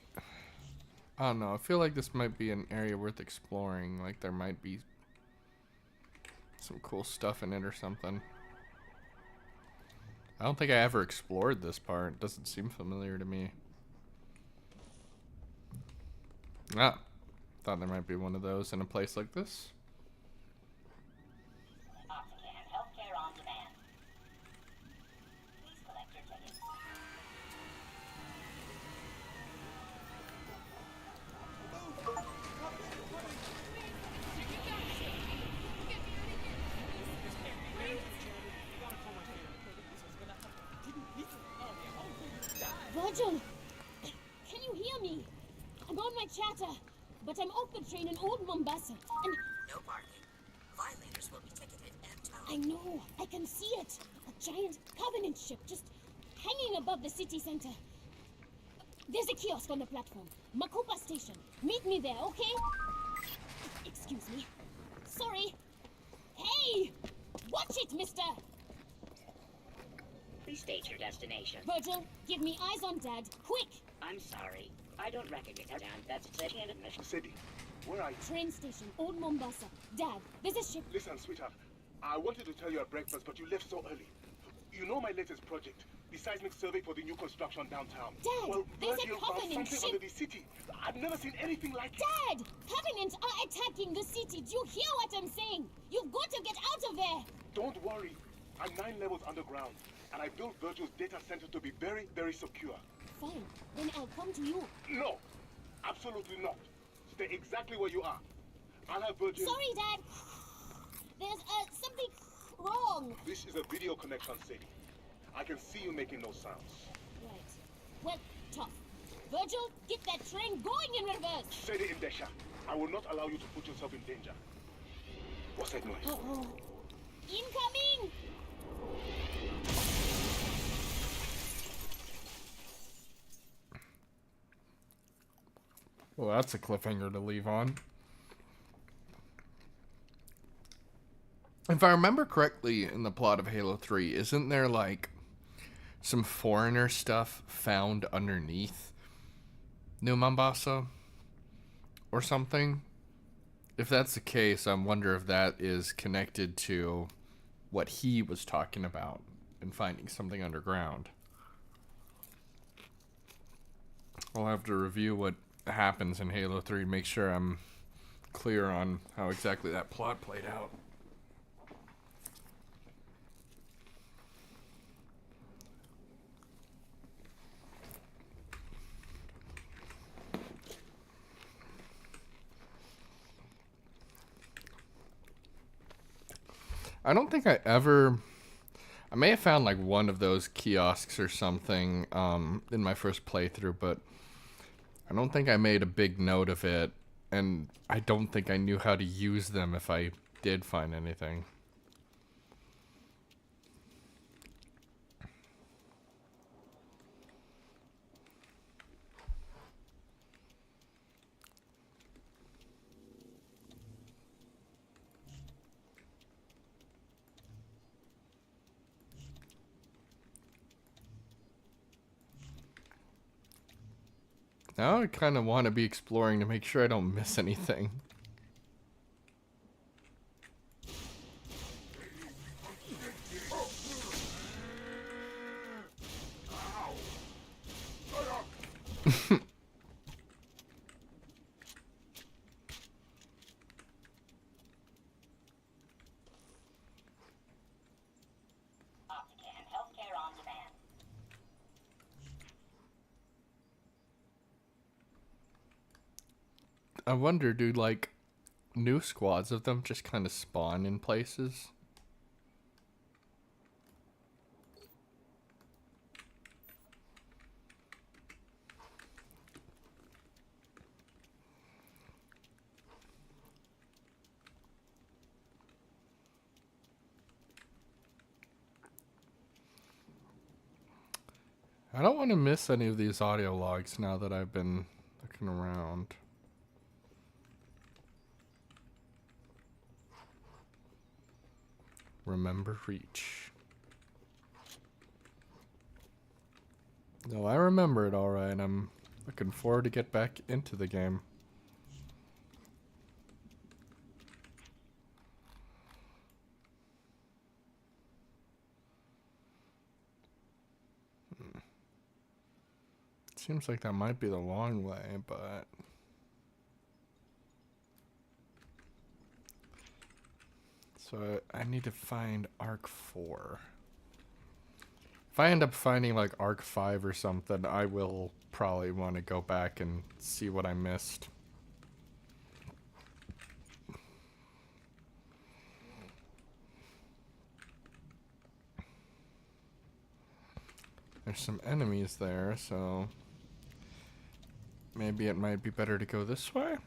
Speaker 1: I don't know, I feel like this might be an area worth exploring. Like there might be some cool stuff in it or something. I don't think I ever explored this part. It doesn't seem familiar to me. Ah, thought there might be one of those in a place like this.
Speaker 10: Healthcare on demand. Please collect your ticket.
Speaker 11: Virgil! Can you hear me? I'm on my chatter, but I'm off the train in Old Mombasa, and...
Speaker 10: No parking. Violators will be ticketed and towed.
Speaker 11: I know, I can see it. A giant Covenant ship just hanging above the city center. There's a kiosk on the platform. Makupa Station. Meet me there, okay? Excuse me. Sorry. Hey! Watch it, mister!
Speaker 10: Please state your destination.
Speaker 11: Virgil, give me eyes on Dad, quick!
Speaker 10: I'm sorry. I don't recognize that. That's city and admission.
Speaker 9: Sadie, where are you?
Speaker 11: Train station, Old Mombasa. Dad, there's a ship.
Speaker 9: Listen, sweetheart. I wanted to tell you at breakfast, but you left so early. You know my latest project, the seismic survey for the new construction downtown.
Speaker 11: Dad,
Speaker 9: well,
Speaker 11: there's a
Speaker 9: Virgil found
Speaker 11: Covenant
Speaker 9: something
Speaker 11: ship.
Speaker 9: under the city. I've never seen anything like it.
Speaker 11: Dad! Covenants are attacking the city. Do you hear what I'm saying? You've got to get out of there!
Speaker 9: Don't worry. I'm 9 levels underground, and I built Virgil's data center to be very, very secure.
Speaker 11: Fine. Then I'll come to you.
Speaker 9: No, absolutely not. Stay exactly where you are. I'll have Virgil...
Speaker 11: Sorry, Dad. There's, something wrong.
Speaker 9: This is a video connection, Sadie. I can see you making no sounds.
Speaker 11: Right. Well, tough. Virgil, get that train going in reverse.
Speaker 9: Sadie Indesha, I will not allow you to put yourself in danger. What's that noise?
Speaker 11: Uh-oh. Incoming!
Speaker 1: Well, that's a cliffhanger to leave on. If I remember correctly in the plot of Halo 3, isn't there like some foreigner stuff found underneath New Mombasa or something? If that's the case, I wonder if that is connected to what he was talking about and finding something underground. I'll have to review what happens in Halo 3, make sure I'm clear on how exactly that plot played out. I don't think I may have found like one of those kiosks or something in my first playthrough, but I don't think I made a big note of it, and I don't think I knew how to use them if I did find anything. Now I kind of want to be exploring to make sure I don't miss anything.
Speaker 10: Healthcare on demand.
Speaker 1: I wonder, do like new squads of them just kind of spawn in places? I don't want to miss any of these audio logs now that I've been looking around. Remember Reach. No, I remember it alright. I'm looking forward to get back into the game. Seems like that might be the long way, but... So I need to find Arc 4. If I end up finding like Arc 5 or something, I will probably want to go back and see what I missed. There's some enemies there, so maybe it might be better to go this way.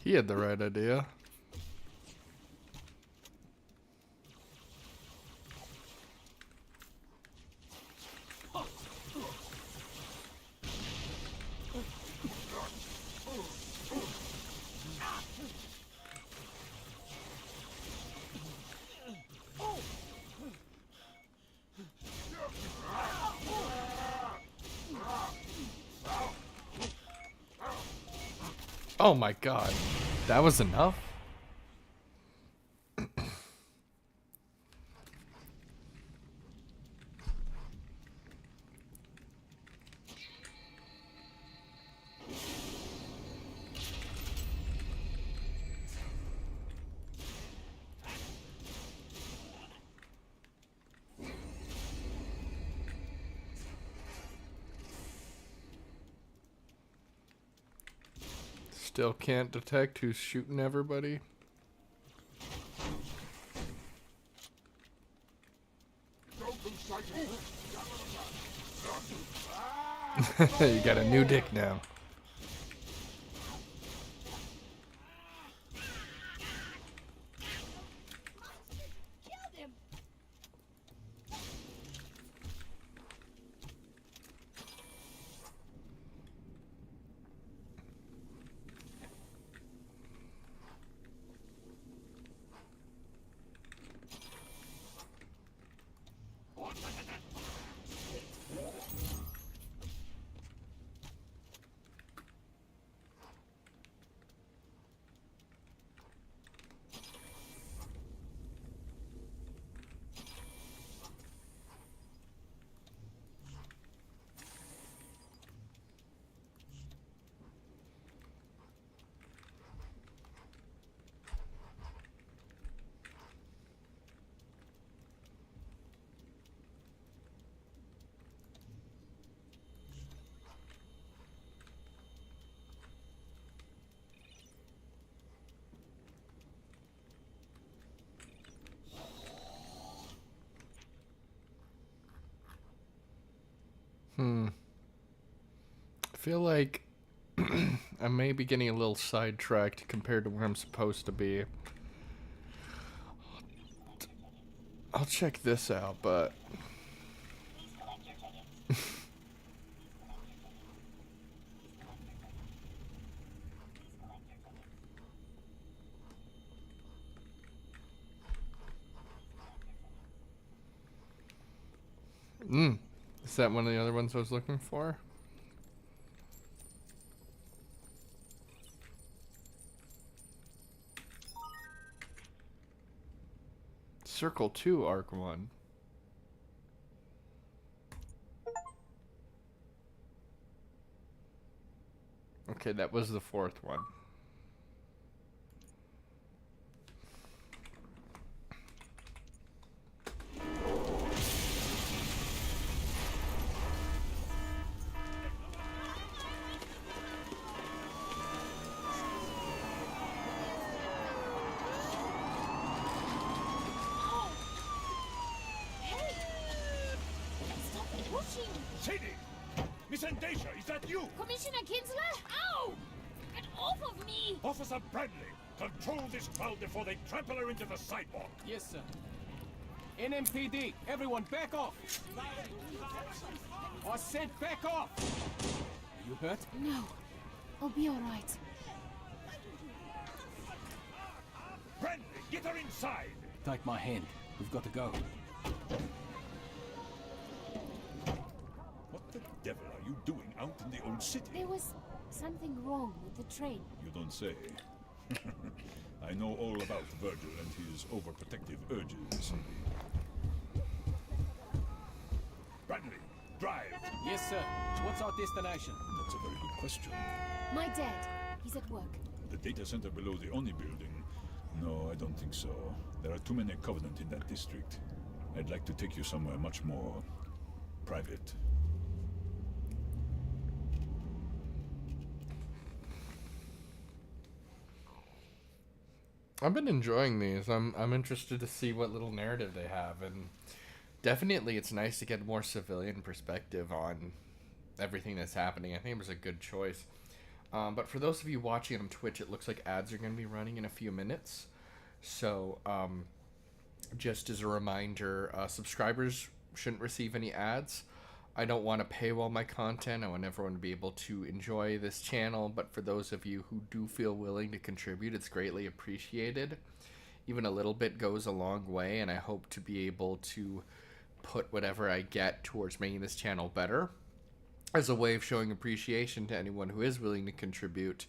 Speaker 1: He had the right idea. Oh my god, that was enough? Still can't detect who's shooting everybody. You got a new dick now. I feel like I may be getting a little sidetracked compared to where I'm supposed to be. I'll check this out, but... Is that one of the other ones I was looking for? Circle 2, Arc 1. Okay, that was the fourth one.
Speaker 9: Sadie! Miss Endacia, is that you?
Speaker 11: Commissioner Kinsler? Ow! Get off of me!
Speaker 9: Officer Bradley, control this crowd before they trample her into the sidewalk.
Speaker 2: Yes, sir. NMPD, everyone back off! I said back off! You hurt?
Speaker 11: No. I'll be alright.
Speaker 9: Bradley, get her inside!
Speaker 2: Take my hand. We've got to go.
Speaker 9: What the devil are you doing out in the old city?
Speaker 11: There was something wrong with the train.
Speaker 9: You don't say. I know all about Virgil and his overprotective urges. Bradley, drive!
Speaker 2: Yes, sir. What's our destination?
Speaker 9: That's a very good question.
Speaker 11: My dad. He's at work.
Speaker 9: The data center below the Oni building? No, I don't think so. There are too many Covenant in that district. I'd like to take you somewhere much more private.
Speaker 1: I've been enjoying these. I'm interested to see what little narrative they have, and definitely it's nice to get more civilian perspective on everything that's happening. I think it was a good choice. But for those of you watching on Twitch, it looks like ads are going to be running in a few minutes. So just as a reminder, subscribers shouldn't receive any ads. I don't want to paywall my content. I want everyone to be able to enjoy this channel. But for those of you who do feel willing to contribute, it's greatly appreciated. Even a little bit goes a long way, and I hope to be able to put whatever I get towards making this channel better. As a way of showing appreciation to anyone who is willing to contribute,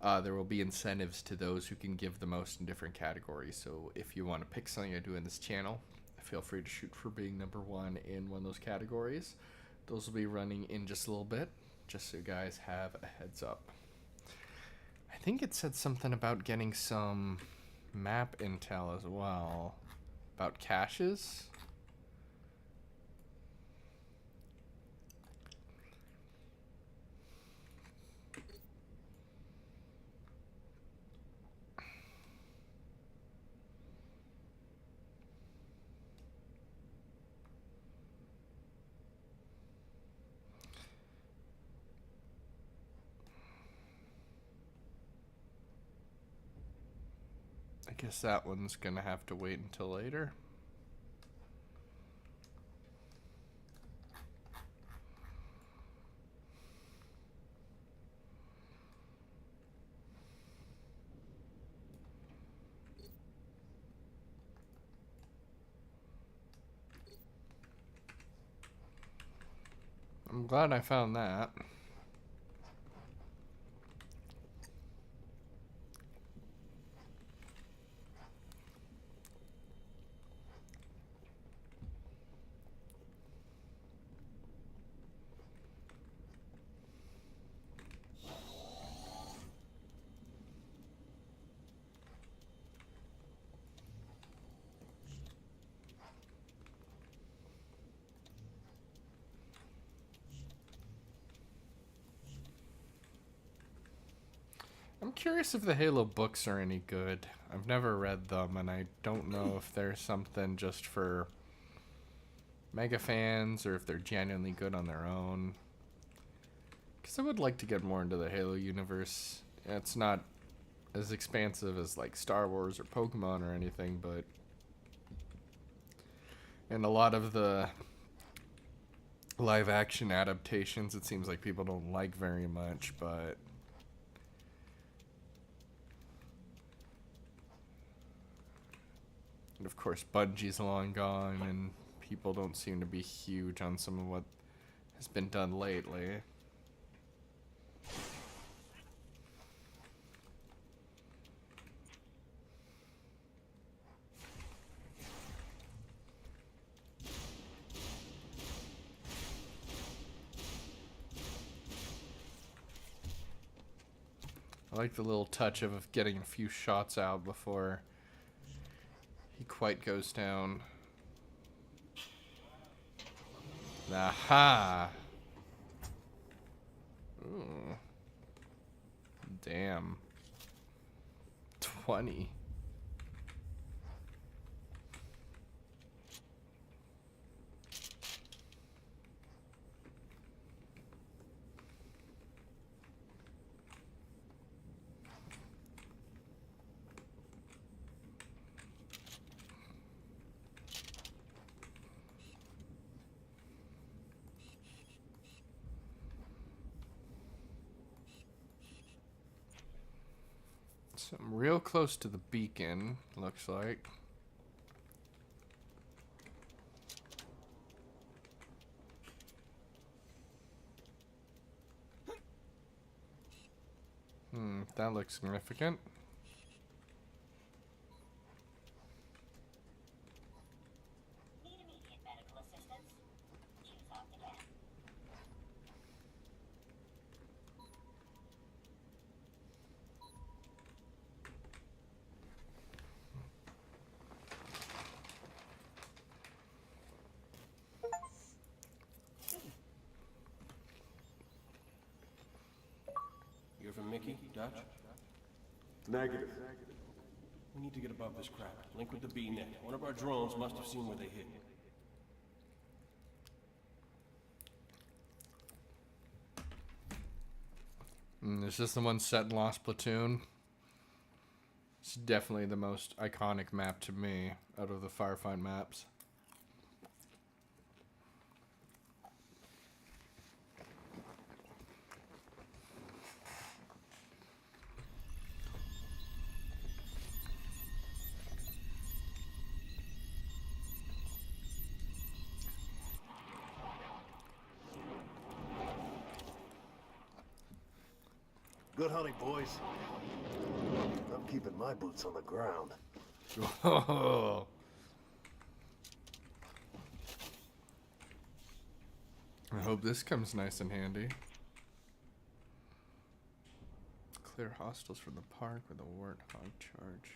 Speaker 1: there will be incentives to those who can give the most in different categories. So if you want to pick something I do in this channel, feel free to shoot for being #1 in one of those categories. Those will be running in just a little bit, just so you guys have a heads up. I think it said something about getting some map intel as well, about caches. I guess that one's gonna have to wait until later. I'm glad I found that. I'm curious if the Halo books are any good. I've never read them, and I don't know if they're something just for mega fans or if they're genuinely good on their own. Because I would like to get more into the Halo universe. It's not as expansive as like Star Wars or Pokemon or anything, but and a lot of the live action adaptations it seems like people don't like very much, but and of course Bungie's long gone and people don't seem to be huge on some of what has been done lately. I like the little touch of getting a few shots out before he quite goes down. Aha! Ooh. Damn. 20. So I'm real close to the beacon, looks like. That looks significant.
Speaker 10: Need immediate medical assistance? Choose Optican.
Speaker 2: You're from Mickey, Dutch?
Speaker 4: Negative.
Speaker 2: We need to get above this crap. Link with the B-net. One of our drones must have seen where they hid.
Speaker 1: Is this the one set in Lost Platoon? It's definitely the most iconic map to me out of the Firefight maps.
Speaker 3: Good hunting, boys. I'm keeping my boots on the ground.
Speaker 1: Oh. I hope this comes nice and handy. Clear hostiles from the park with a warthog charge.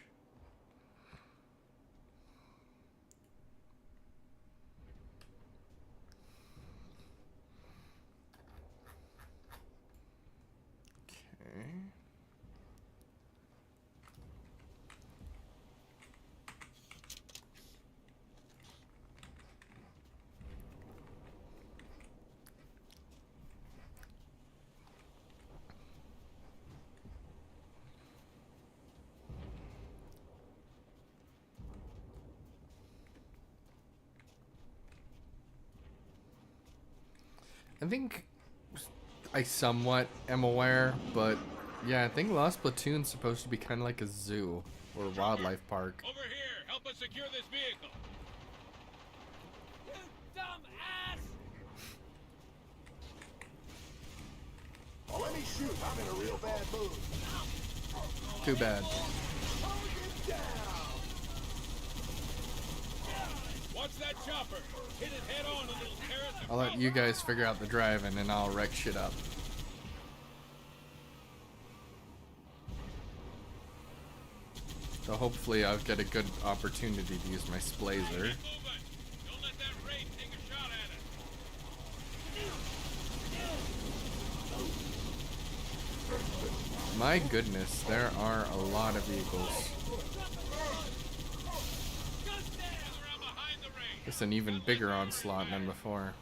Speaker 1: Okay. I think I somewhat am aware, but yeah, I think Lost Platoon's supposed to be kind of like a zoo or a wildlife park.
Speaker 7: Over here, help us secure this vehicle.
Speaker 2: You dumb ass!
Speaker 3: Oh, let me shoot. I'm in a real bad mood.
Speaker 1: Too bad.
Speaker 7: Watch that chopper. Hit it head on, and it'll tear us
Speaker 1: I'll let you guys figure out the driving and I'll wreck shit up. So hopefully I'll get a good opportunity to use my splazer.
Speaker 7: Don't let that raid take a shot at us.
Speaker 1: My goodness, there are a lot of vehicles. It's an even bigger onslaught than before.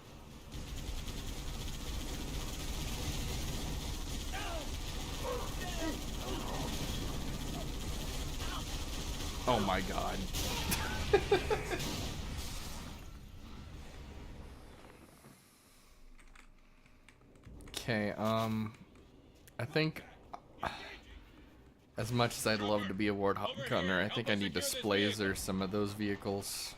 Speaker 1: Oh my god. Okay, I think as much as I'd love to be a warthog gunner, I think I need to splazer some of those vehicles.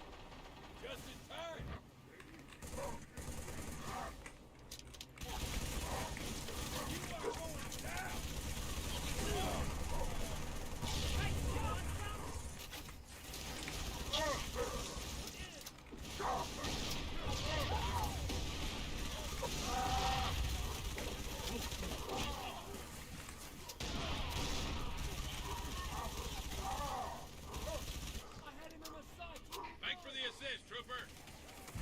Speaker 7: Thanks for the assist, trooper.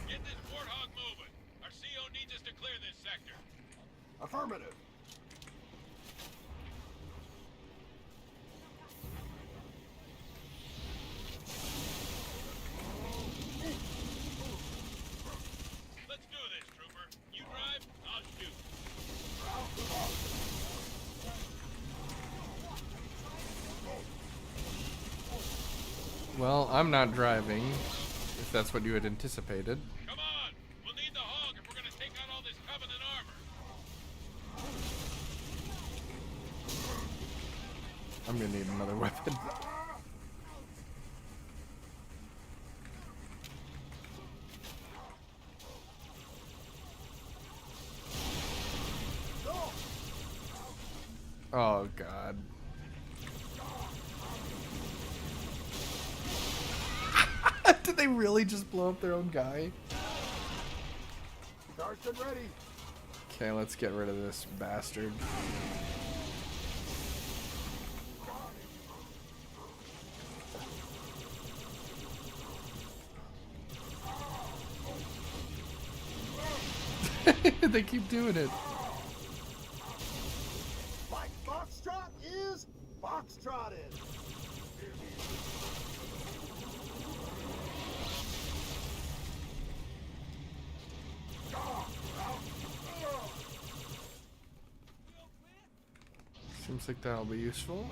Speaker 7: Get this warthog moving. Our CO needs us to clear this sector.
Speaker 3: Affirmative.
Speaker 7: Let's do this, trooper. You drive, I'll shoot.
Speaker 1: Well, I'm not driving, if that's what you had anticipated.
Speaker 7: Come on. We'll need the hog if we're gonna take out all this Covenant armor.
Speaker 1: I'm gonna need another weapon. Oh god. Did they really just blow up their own guy?
Speaker 4: Carson ready.
Speaker 1: Okay, let's get rid of this bastard. They keep doing it.
Speaker 3: Like Foxtrot is, Foxtrot is.
Speaker 1: Seems like that'll be useful.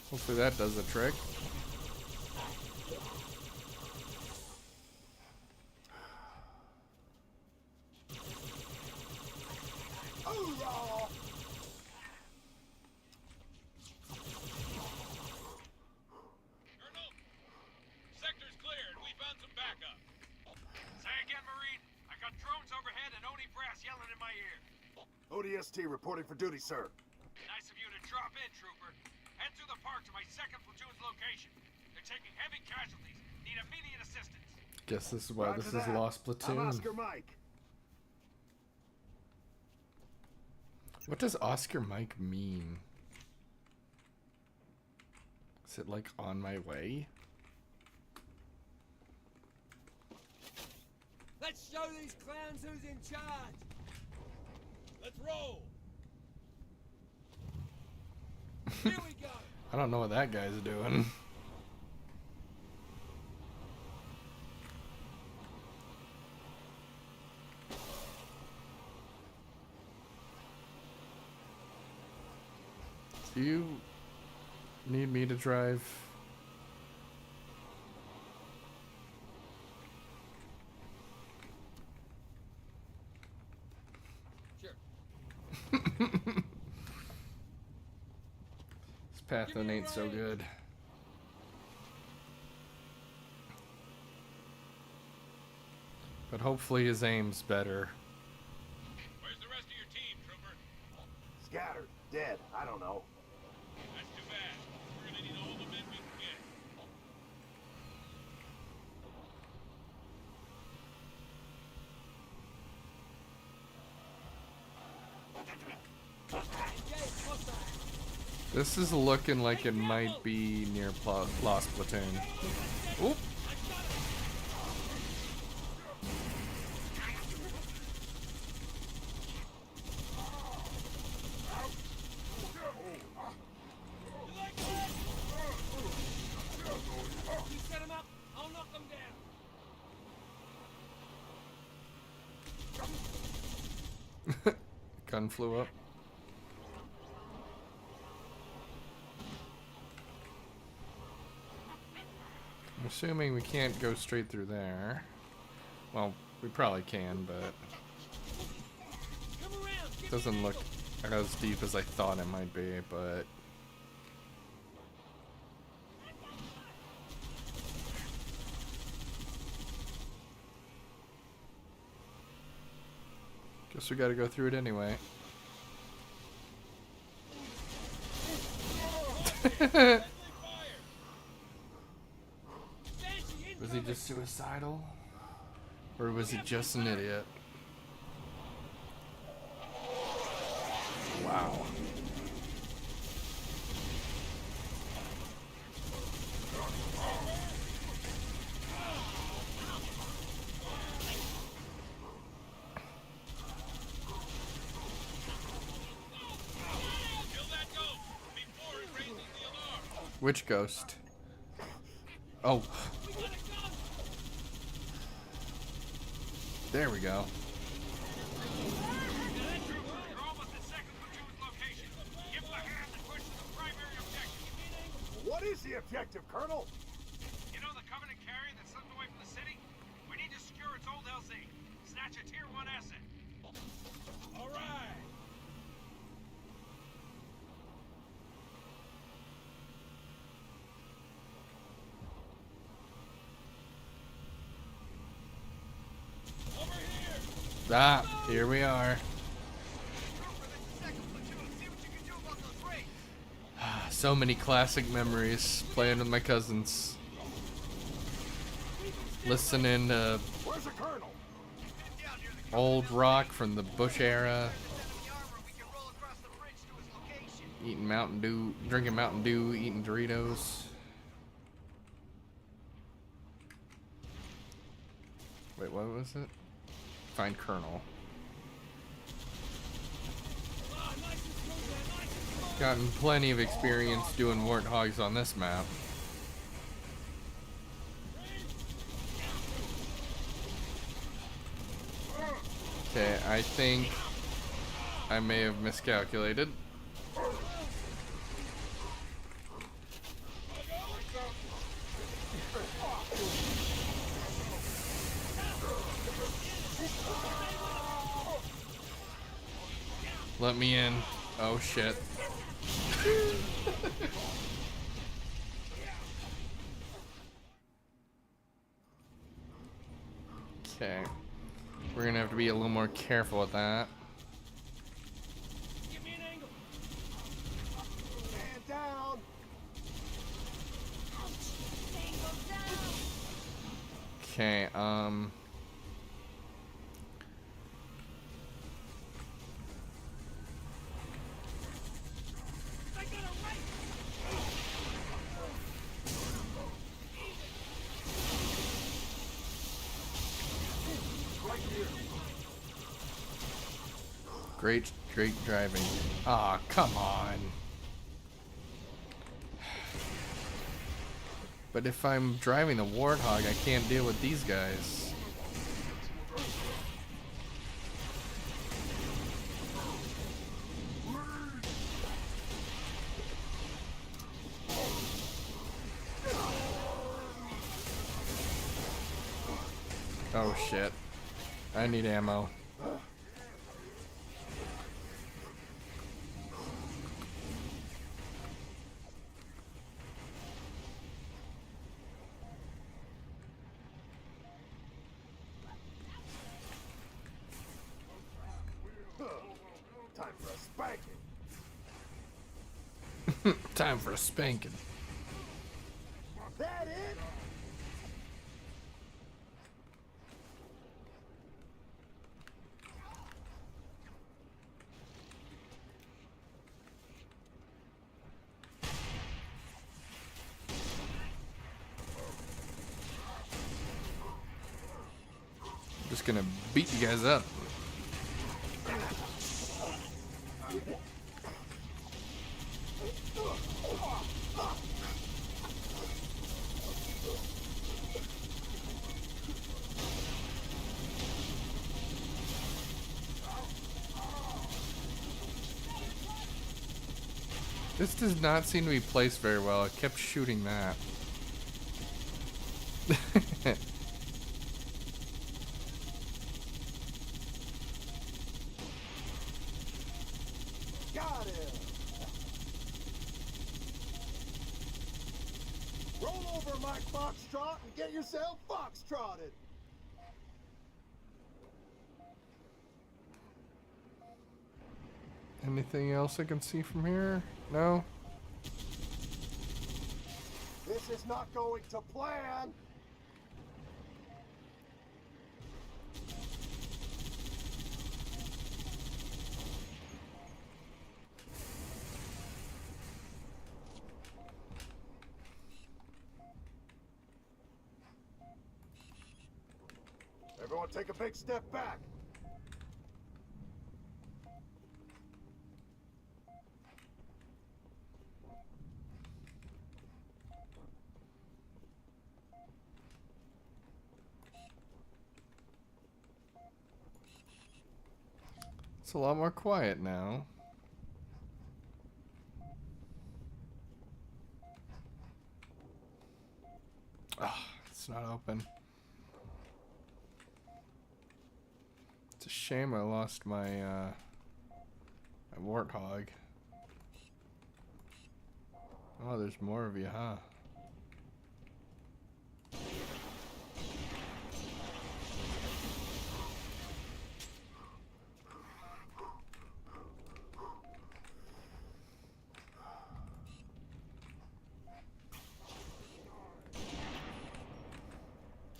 Speaker 1: Hopefully that does the trick.
Speaker 7: Colonel, sector's cleared. We found some backup. Say again, Marine. I got drones overhead and Oni brass yelling in my ear.
Speaker 3: ODST reporting for duty, sir.
Speaker 7: Nice of you to drop in, trooper. Head through the park to my 2nd platoon's location. They're taking heavy casualties. Need immediate assistance.
Speaker 1: Guess this is why
Speaker 3: Roger
Speaker 1: this
Speaker 3: that.
Speaker 1: is Lost Platoon.
Speaker 3: I'm Oscar Mike.
Speaker 1: What does Oscar Mike mean? Is it like on my way?
Speaker 13: Let's show these clowns who's in charge.
Speaker 7: Let's roll.
Speaker 13: Here we go.
Speaker 1: I don't know what that guy's doing. Do you need me to drive?
Speaker 13: Sure.
Speaker 1: This path ain't so good. But hopefully his aim's better.
Speaker 7: Where's the rest of your team, trooper?
Speaker 3: Scattered, dead, I don't know.
Speaker 7: That's too bad. We're gonna need all the men we can get.
Speaker 1: This is looking like it might be near Lost Platoon. Oop!
Speaker 13: You set him up, I'll knock him down.
Speaker 1: Gun flew up. I'm assuming we can't go straight through there. Well, we probably can, but it doesn't look as deep as I thought it might be, but guess we gotta go through it anyway. Was he just suicidal? Or was he just an idiot? Wow. Which ghost? Oh. There we go.
Speaker 3: What is the objective, Colonel?
Speaker 7: You know the Covenant carrier that slipped away from the city? Old LZ. Snatch a Tier 1 asset.
Speaker 13: All right.
Speaker 1: Ah, here we are. So many classic memories playing with my cousins. Listening to
Speaker 4: Where's the colonel?
Speaker 1: old rock from the Bush era. Eating Mountain Dew, drinking Mountain Dew, eating Doritos. Wait, what was it? Find Colonel. Gotten plenty of experience doing warthogs on this map. Okay, I think I may have miscalculated. Let me in. Oh shit. Okay. We're gonna have to be a little more careful with that.
Speaker 13: Give me an angle.
Speaker 4: Stand down.
Speaker 1: Okay, great driving. Ah, come on. But if I'm driving the Warthog, I can't deal with these guys. Oh shit. I need ammo.
Speaker 4: Time for a spanking.
Speaker 1: Time for a spanking.
Speaker 4: That it?
Speaker 1: Just gonna beat you guys up. This does not seem to be placed very well. I kept shooting that.
Speaker 4: Got him. Roll over, Mike Foxtrot, and get yourself foxtrotted.
Speaker 1: Anything else I can see from here? No?
Speaker 4: This is not going to plan. Everyone take a big step back.
Speaker 1: It's a lot more quiet now. Ah, it's not open. Shame I lost my my warthog. Oh, there's more of you, huh?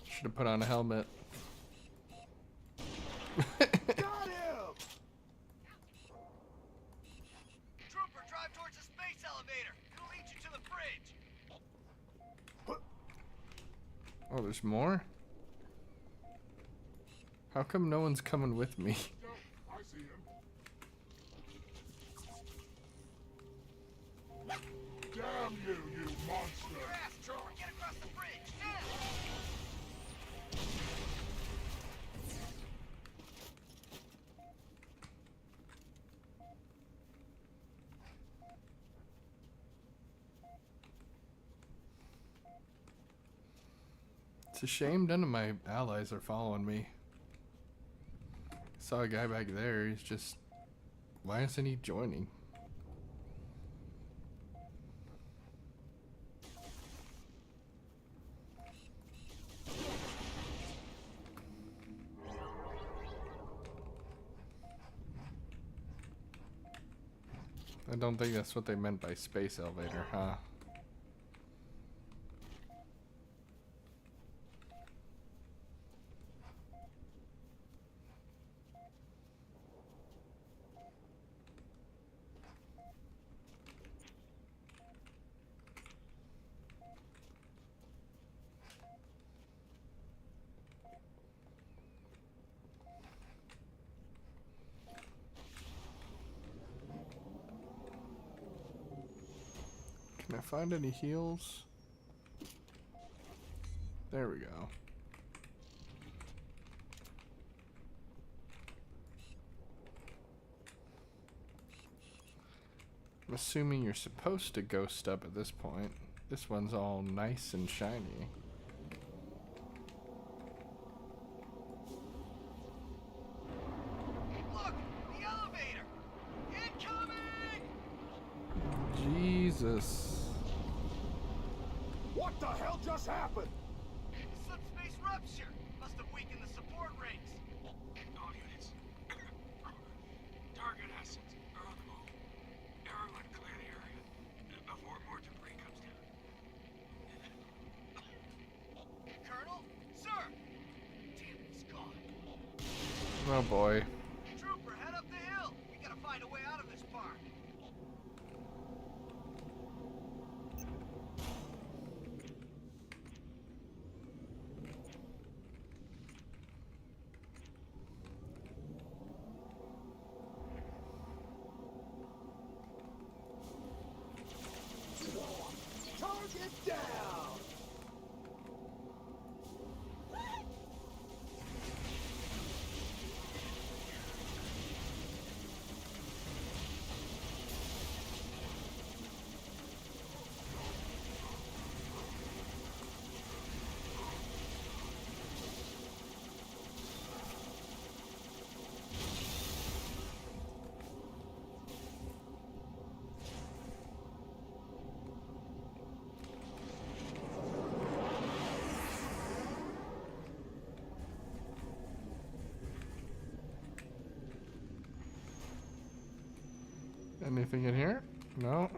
Speaker 1: Should have put on a helmet.
Speaker 7: Got him! Trooper, drive towards the space elevator. It'll lead you to the bridge.
Speaker 1: Oh, there's more? How come no one's coming with me?
Speaker 9: I see him. Damn you, you monster!
Speaker 7: Your ass, Trooper, get across the bridge, now!
Speaker 1: It's a shame none of my allies are following me. Saw a guy back there, he's just... Why isn't he joining? I don't think that's what they meant by space elevator, huh? Can I find any heals? There we go. I'm assuming you're supposed to ghost up at this point. This one's all nice and shiny.
Speaker 7: Look! The elevator! Incoming!
Speaker 1: Jesus.
Speaker 3: What the hell just happened?
Speaker 7: Subspace rupture! Must have weakened the support rings.
Speaker 13: All units. Target assets are on the move. Everyone clear the area before more debris comes down.
Speaker 7: Colonel? Sir! Damn it, he's gone.
Speaker 1: Oh boy.
Speaker 7: Trooper, head up the hill! We gotta find a way out of this park.
Speaker 3: Target down!
Speaker 1: Anything in here? No.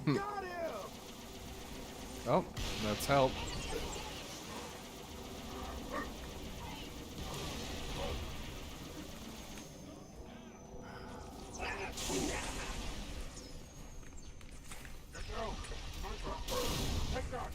Speaker 3: Got him!
Speaker 1: Oh, that's help.
Speaker 9: Take that!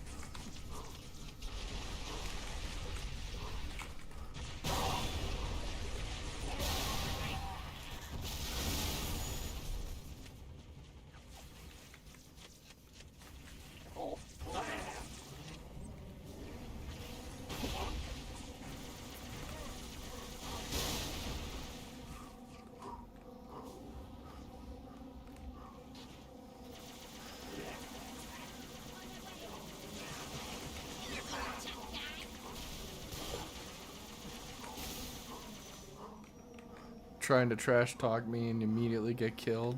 Speaker 1: trying to trash talk me and immediately get killed.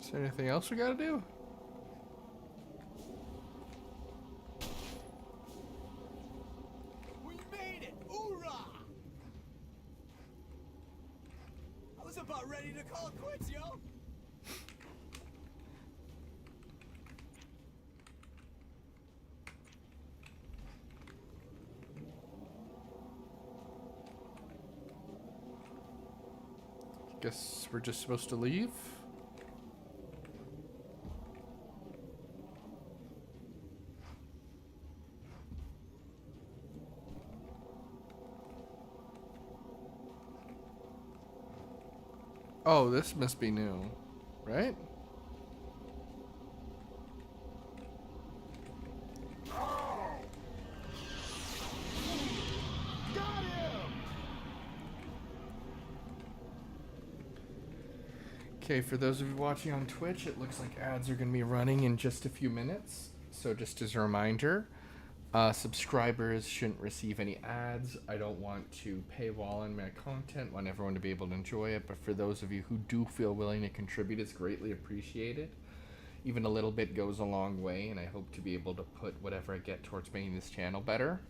Speaker 1: Is there anything else we gotta do?
Speaker 14: We made it! Hoorah! I was about ready to call it quits, yo!
Speaker 1: Guess we're just supposed to leave? Oh, this must be new, right? Okay, for those of you watching on Twitch, it looks like ads are going to be running in just a few minutes. So just as a reminder, subscribers shouldn't receive any ads. I don't want to paywall on my content. I want everyone to be able to enjoy it. But for those of you who do feel willing to contribute, it's greatly appreciated. Even a little bit goes a long way, and I hope to be able to put whatever I get towards making this channel better.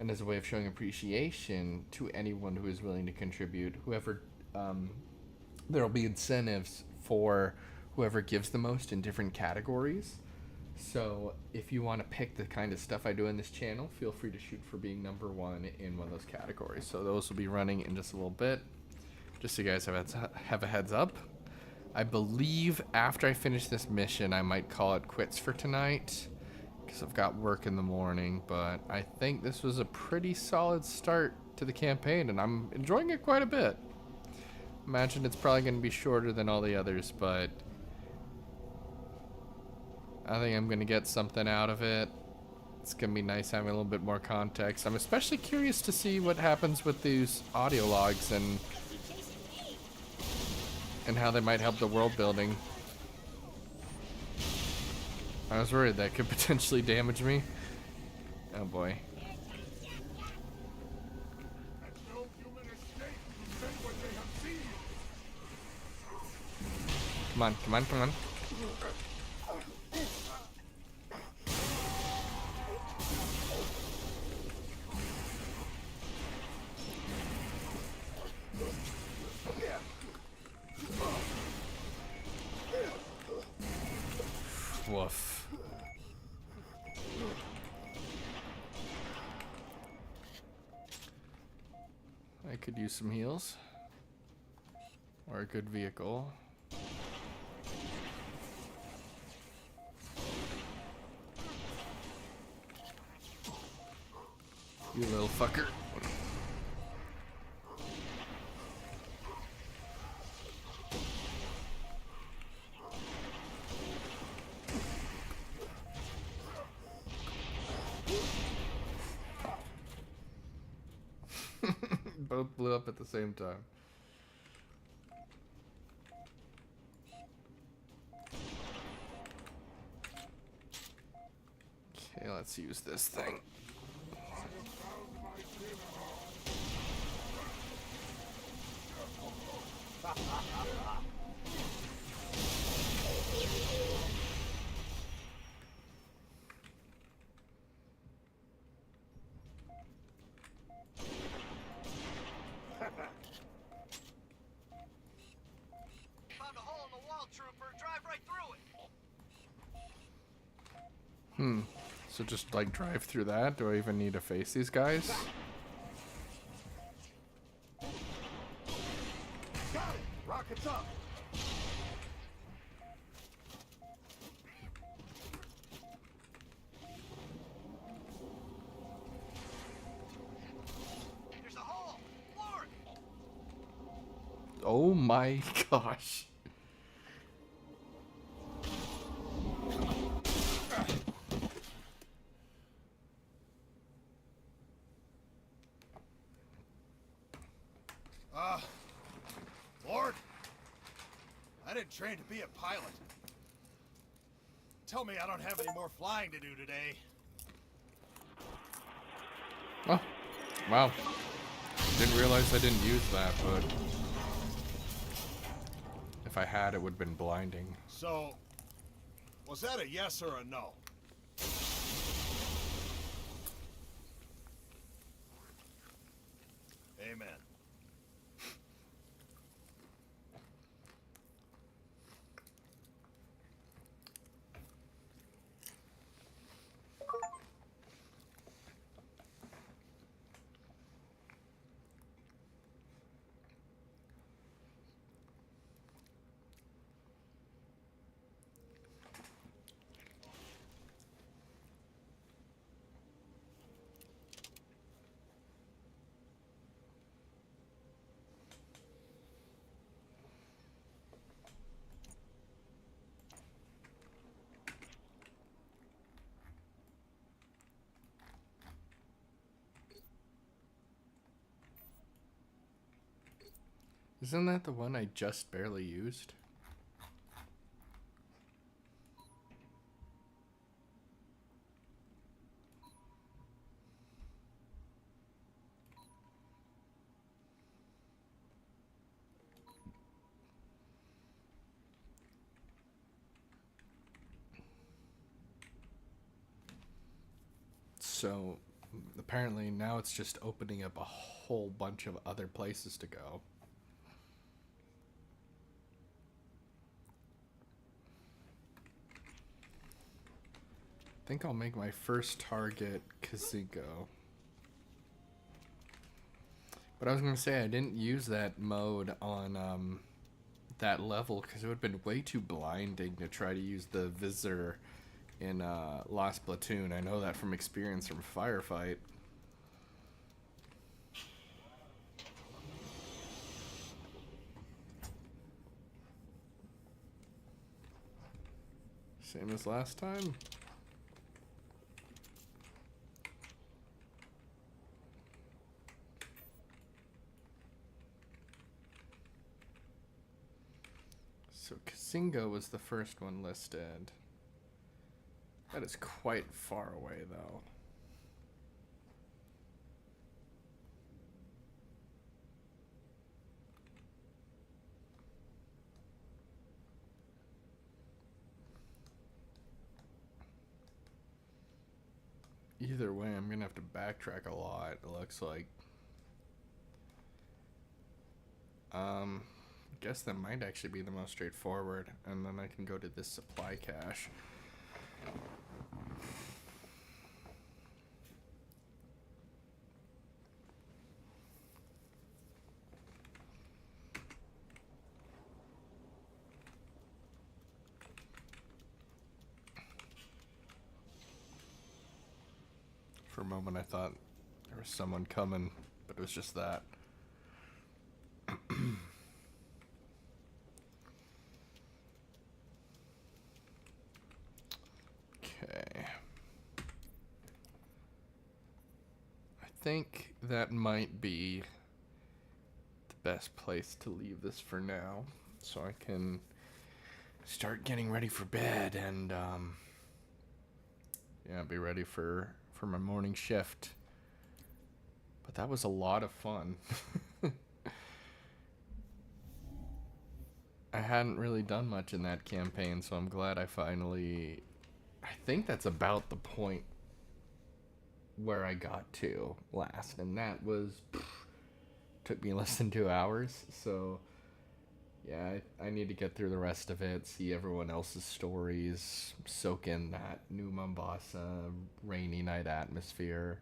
Speaker 1: And as a way of showing appreciation to anyone who is willing to contribute, whoever... there'll be incentives for whoever gives the most in different categories. So if you want to pick the kind of stuff I do in this channel, feel free to shoot for being #1 in one of those categories. So those will be running in just a little bit, just so you guys have a heads up. I believe after I finish this mission, I might call it quits for tonight, because I've got work in the morning. But I think this was a pretty solid start to the campaign, and I'm enjoying it quite a bit. Imagine it's probably going to be shorter than all the others, but I think I'm going to get something out of it. It's going to be nice having a little bit more context. I'm especially curious to see what happens with these audio logs and how they might help the world building. I was worried that could potentially damage me. Oh boy. Come on, come on, come on. Woof. I could use some heals. Or a good vehicle. You little fucker. Both blew up at the same time. Okay, let's use this thing.
Speaker 14: Found a hole in the wall, trooper. Drive right through it.
Speaker 1: So just like drive through that? Do I even need to face these guys?
Speaker 9: Got it! Rockets up!
Speaker 14: There's a hole. Floor it.
Speaker 1: Oh my gosh.
Speaker 14: Lord, I didn't train to be a pilot. Tell me I don't have any more flying to do today.
Speaker 1: Oh, wow. Didn't realize I didn't use that, but if I had, it would have been blinding.
Speaker 14: So, was that a yes or a no? Amen.
Speaker 1: Isn't that the one I just barely used? So, apparently now it's just opening up a whole bunch of other places to go. I think I'll make my first target Kazingo. But I was going to say I didn't use that mode on that level because it would have been way too blinding to try to use the visor in Lost Platoon. I know that from experience from Firefight. Same as last time. So Kazingo was the first one listed. That is quite far away, though. Either way, I'm gonna have to backtrack a lot, it looks like. Guess that might actually be the most straightforward, and then I can go to this supply cache. For a moment I thought there was someone coming, but it was just that. Okay. I think that might be the best place to leave this for now, so I can start getting ready for bed and yeah, be ready for my morning shift. But that was a lot of fun. I hadn't really done much in that campaign, so I'm glad I finally... I think that's about the point where I got to last, and that was... took me less than 2 hours, so... yeah, I need to get through the rest of it, see everyone else's stories, soak in that New Mombasa rainy night atmosphere,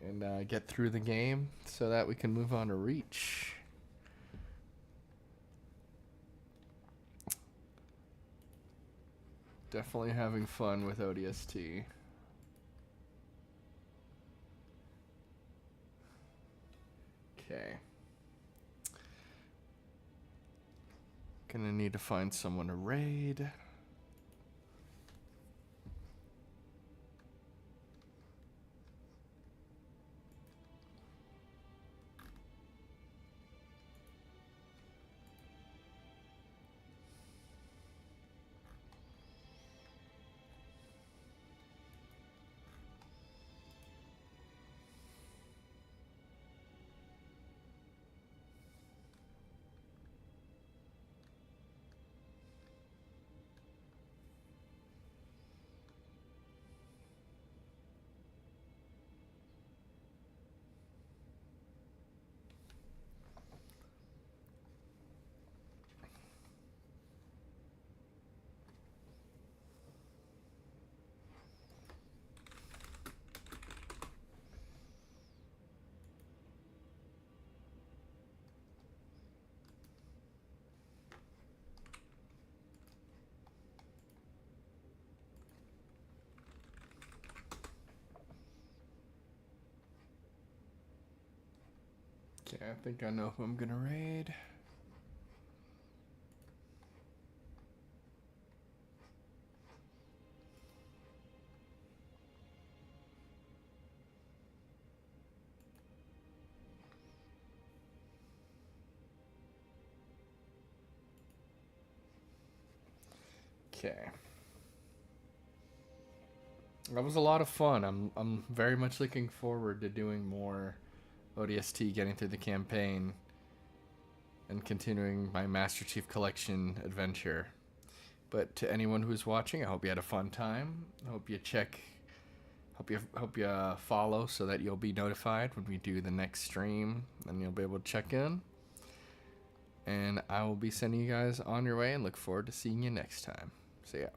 Speaker 1: and get through the game so that we can move on to Reach. Definitely having fun with ODST. Okay. Gonna need to find someone to raid. Okay, I think I know who I'm gonna raid. Okay. That was a lot of fun. I'm very much looking forward to doing more ODST, getting through the campaign, and continuing my Master Chief Collection adventure. But to anyone who's watching, I hope you had a fun time. I hope you follow so that you'll be notified when we do the next stream, and you'll be able to check in. And I will be sending you guys on your way, and look forward to seeing you next time. See ya.